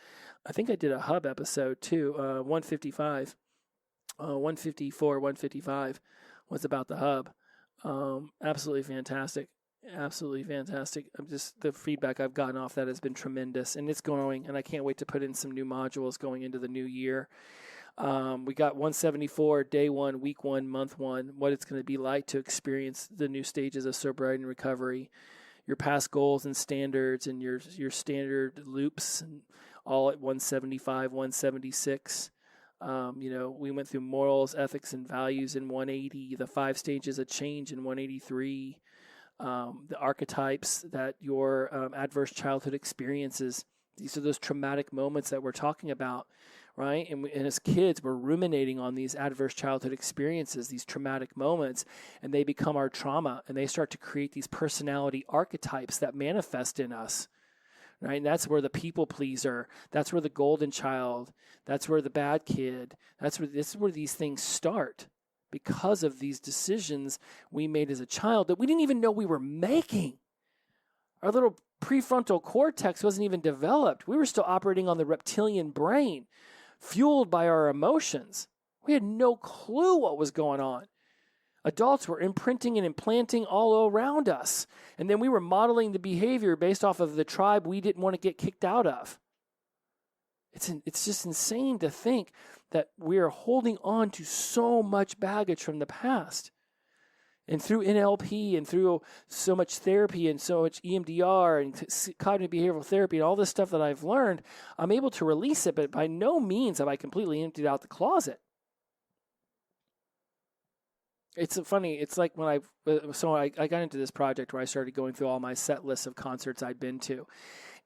I think I did a hub episode too, 155. 154, 155 was about the hub. Absolutely fantastic. Absolutely fantastic. The feedback I've gotten off that has been tremendous, and it's growing, and I can't wait to put in some new modules going into the new year. We got 174, day 1, week 1, month 1, what it's going to be like to experience the new stages of sobriety and recovery, your past goals and standards, and your standard loops, and all at 175, 176. We went through morals, ethics, and values in 180, the 5 stages of change in 183, the archetypes that your adverse childhood experiences. These are those traumatic moments that we're talking about, right? And as kids, we're ruminating on these adverse childhood experiences, these traumatic moments, and they become our trauma, and they start to create these personality archetypes that manifest in us, right? And that's where the people pleaser, that's where the golden child, that's where the bad kid, this is where these things start, because of these decisions we made as a child that we didn't even know we were making. Our little prefrontal cortex wasn't even developed. We were still operating on the reptilian brain, fueled by our emotions. We had no clue what was going on. Adults were imprinting and implanting all around us. And then we were modeling the behavior based off of the tribe we didn't want to get kicked out of. It's just insane to think that we are holding on to so much baggage from the past. And through NLP and through so much therapy and so much EMDR and cognitive behavioral therapy and all this stuff that I've learned, I'm able to release it, but by no means have I completely emptied out the closet. It's funny. It's like when I got into this project where I started going through all my set lists of concerts I'd been to.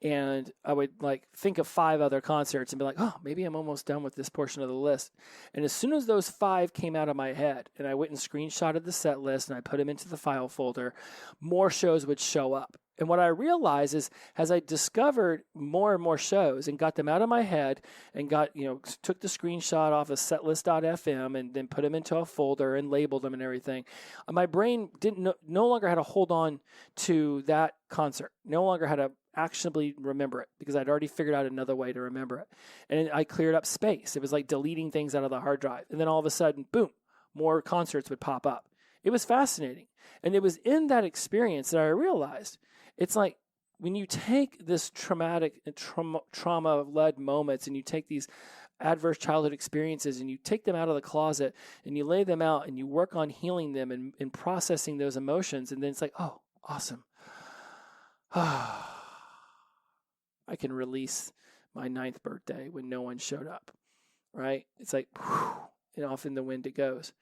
And I would think of 5 other concerts and be like, oh, maybe I'm almost done with this portion of the list. And as soon as those 5 came out of my head and I went and screenshotted the set list and I put them into the file folder, more shows would show up. And what I realized is, as I discovered more and more shows and got them out of my head and took the screenshot off of setlist.fm and then put them into a folder and labeled them and everything, my brain no longer had to hold on to that concert, no longer had to actionably remember it because I'd already figured out another way to remember it. And I cleared up space. It was like deleting things out of the hard drive. And then all of a sudden, boom, more concerts would pop up. It was fascinating. And it was in that experience that I realized it's like when you take this traumatic, trauma-led moments and you take these adverse childhood experiences and you take them out of the closet and you lay them out and you work on healing them and processing those emotions, and then it's like, oh, awesome. I can release my 9th birthday when no one showed up, right? It's like, whew, and off in the wind it goes.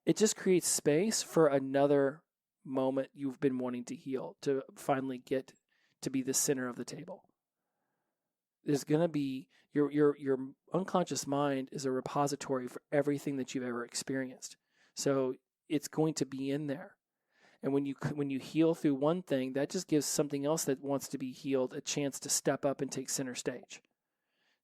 It just creates space for another moment you've been wanting to heal, to finally get to be the center of the table. There's going to be, your unconscious mind is a repository for everything that you've ever experienced. So it's going to be in there. And when you heal through one thing, that just gives something else that wants to be healed a chance to step up and take center stage.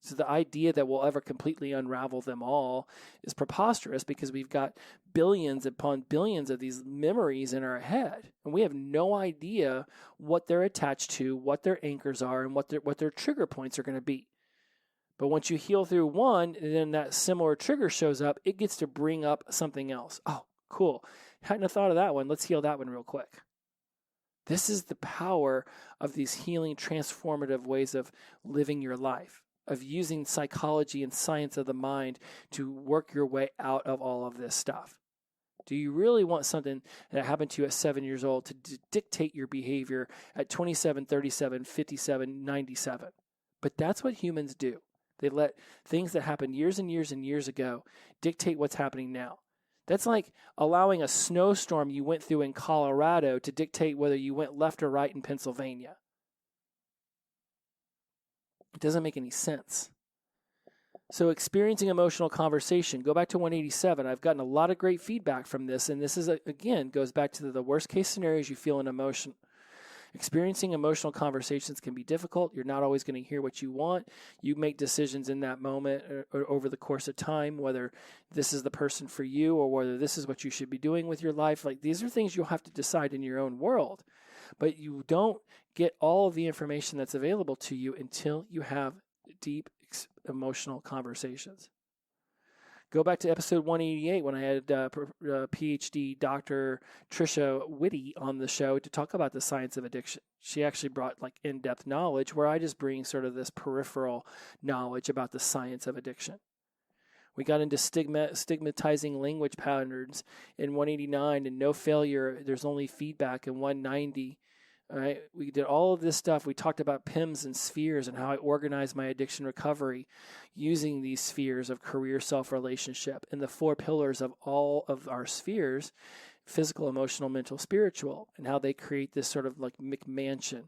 So the idea that we'll ever completely unravel them all is preposterous, because we've got billions upon billions of these memories in our head, and we have no idea what they're attached to, what their anchors are, and what their trigger points are going to be. But once you heal through one, and then that similar trigger shows up, it gets to bring up something else. Oh, cool. Hadn't have thought of that one. Let's heal that one real quick. This is the power of these healing, transformative ways of living your life, of using psychology and science of the mind to work your way out of all of this stuff. Do you really want something that happened to you at 7 years old to dictate your behavior at 27, 37, 57, 97? But that's what humans do. They let things that happened years and years and years ago dictate what's happening now. That's like allowing a snowstorm you went through in Colorado to dictate whether you went left or right in Pennsylvania. It doesn't make any sense. So experiencing emotional conversation, go back to 187. I've gotten a lot of great feedback from this, and this is, again, goes back to the worst case scenarios you feel in emotion. Experiencing emotional conversations can be difficult. You're not always going to hear what you want. You make decisions in that moment or over the course of time, whether this is the person for you or whether this is what you should be doing with your life. Like, these are things you'll have to decide in your own world. But you don't get all of the information that's available to you until you have deep emotional conversations. Go back to episode 188 when I had PhD Dr. Trisha Whitty on the show to talk about the science of addiction. She actually brought like in-depth knowledge where I just bring sort of this peripheral knowledge about the science of addiction. We got into stigmatizing language patterns in 189 and no failure, there's only feedback in 190. All right, we did all of this stuff. We talked about PIMS and spheres and how I organized my addiction recovery using these spheres of career, self-relationship, and the 4 pillars of all of our spheres, physical, emotional, mental, spiritual, and how they create this sort of like McMansion,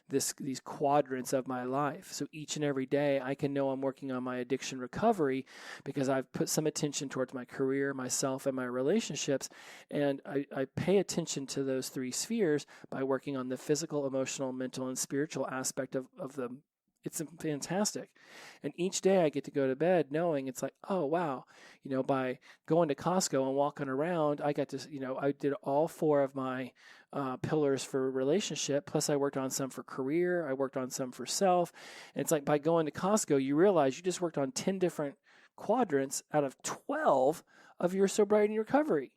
these quadrants of my life. So each and every day I can know I'm working on my addiction recovery because I've put some attention towards my career, myself, and my relationships. And I pay attention to those 3 spheres by working on the physical, emotional, mental, and spiritual aspect of them. It's fantastic. And each day I get to go to bed knowing it's like, oh, wow, by going to Costco and walking around, I got to, I did all 4 of my pillars for relationship. Plus I worked on some for career. I worked on some for self. And it's like by going to Costco, you realize you just worked on 10 different quadrants out of 12 of your sobriety and recovery.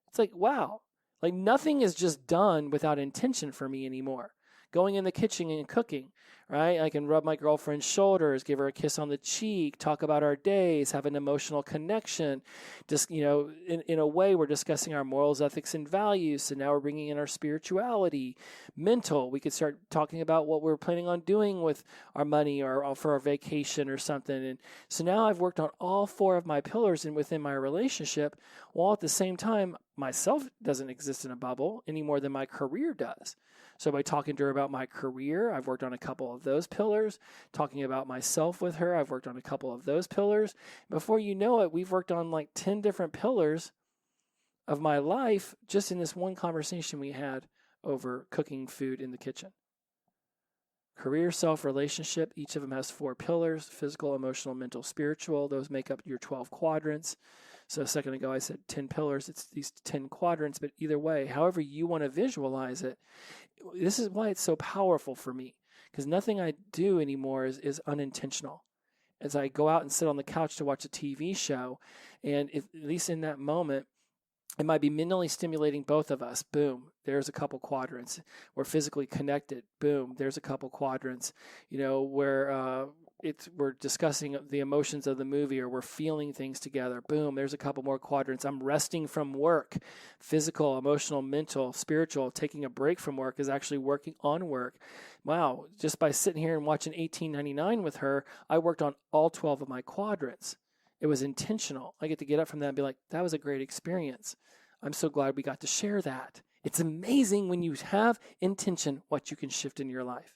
It's like, wow, like nothing is just done without intention for me anymore. Going in the kitchen and cooking, right? I can rub my girlfriend's shoulders, give her a kiss on the cheek, talk about our days, have an emotional connection. Just, in a way, we're discussing our morals, ethics, and values. So now we're bringing in our spirituality, mental. We could start talking about what we're planning on doing with our money or for our vacation or something. And so now I've worked on all 4 of my pillars and within my relationship, while at the same time, myself doesn't exist in a bubble any more than my career does. So by talking to her about my career, I've worked on a couple of those pillars. Talking about myself with her, I've worked on a couple of those pillars. Before you know it, we've worked on like 10 different pillars of my life just in this one conversation we had over cooking food in the kitchen. Career, self, relationship, each of them has 4 pillars: physical, emotional, mental, spiritual. Those make up your 12 quadrants. So a second ago I said 10 pillars. It's these 10 quadrants, but either way, however you want to visualize it, this is why it's so powerful for me, because nothing I do anymore is unintentional. As I go out and sit on the couch to watch a TV show, and at least in that moment, it might be mentally stimulating both of us. Boom, there's a couple quadrants. We're physically connected. Boom, there's a couple quadrants. Where we're discussing the emotions of the movie, or we're feeling things together. Boom, there's a couple more quadrants. I'm resting from work. Physical, emotional, mental, spiritual. Taking a break from work is actually working on work. Wow, just by sitting here and watching 1899 with her, I worked on all 12 of my quadrants. It was intentional. I get to get up from that and be like, that was a great experience. I'm so glad we got to share that. It's amazing when you have intention what you can shift in your life.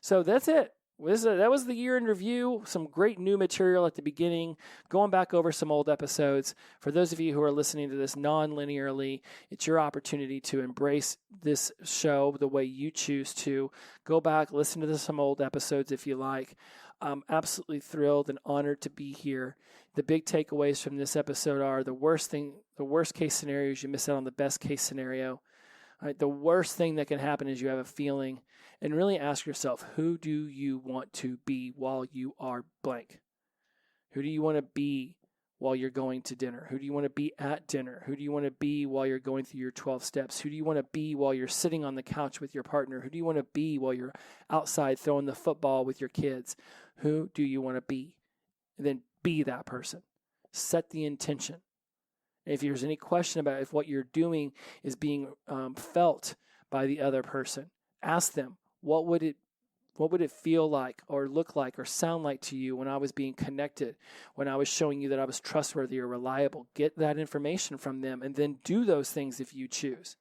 So that's it. That was the year in review. Some great new material at the beginning, going back over some old episodes. For those of you who are listening to this non-linearly, it's your opportunity to embrace this show the way you choose to. Go back, listen to some old episodes if you like. I'm absolutely thrilled and honored to be here. The big takeaways from this episode are the worst case scenario is you miss out on the best case scenario. Right? The worst thing that can happen is you have a feeling, and really ask yourself, who do you want to be while you are blank? Who do you want to be while you're going to dinner? Who do you want to be at dinner? Who do you want to be while you're going through your 12 steps? Who do you want to be while you're sitting on the couch with your partner? Who do you want to be while you're outside throwing the football with your kids? Who do you want to be? And then be that person. Set the intention. If there's any question about if what you're doing is being felt by the other person, ask them, what would it feel like or look like or sound like to you when I was being connected, when I was showing you that I was trustworthy or reliable? Get that information from them and then do those things if you choose.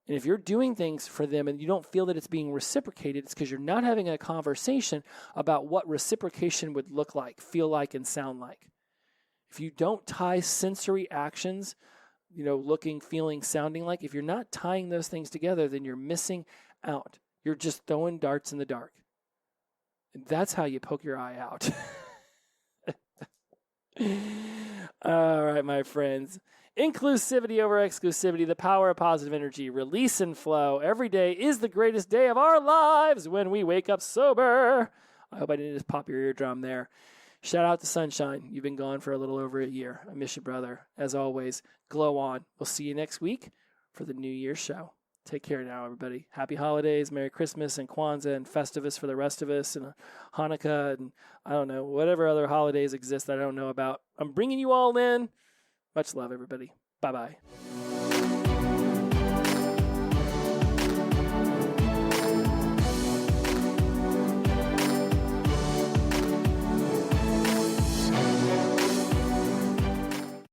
And if you're doing things for them and you don't feel that it's being reciprocated, it's because you're not having a conversation about what reciprocation would look like, feel like, and sound like. If you don't tie sensory actions, looking, feeling, sounding like, if you're not tying those things together, then you're missing out. You're just throwing darts in the dark. And that's how you poke your eye out. All right, my friends. Inclusivity over exclusivity, the power of positive energy, release and flow. Every day is the greatest day of our lives when we wake up sober. I hope I didn't just pop your eardrum there. Shout out to Sunshine. You've been gone for a little over a year. I miss you, brother. As always, glow on. We'll see you next week for the New Year's show. Take care now, everybody. Happy holidays, Merry Christmas, and Kwanzaa, and Festivus for the rest of us, and Hanukkah, and I don't know, whatever other holidays exist that I don't know about. I'm bringing you all in. Much love, everybody. Bye-bye.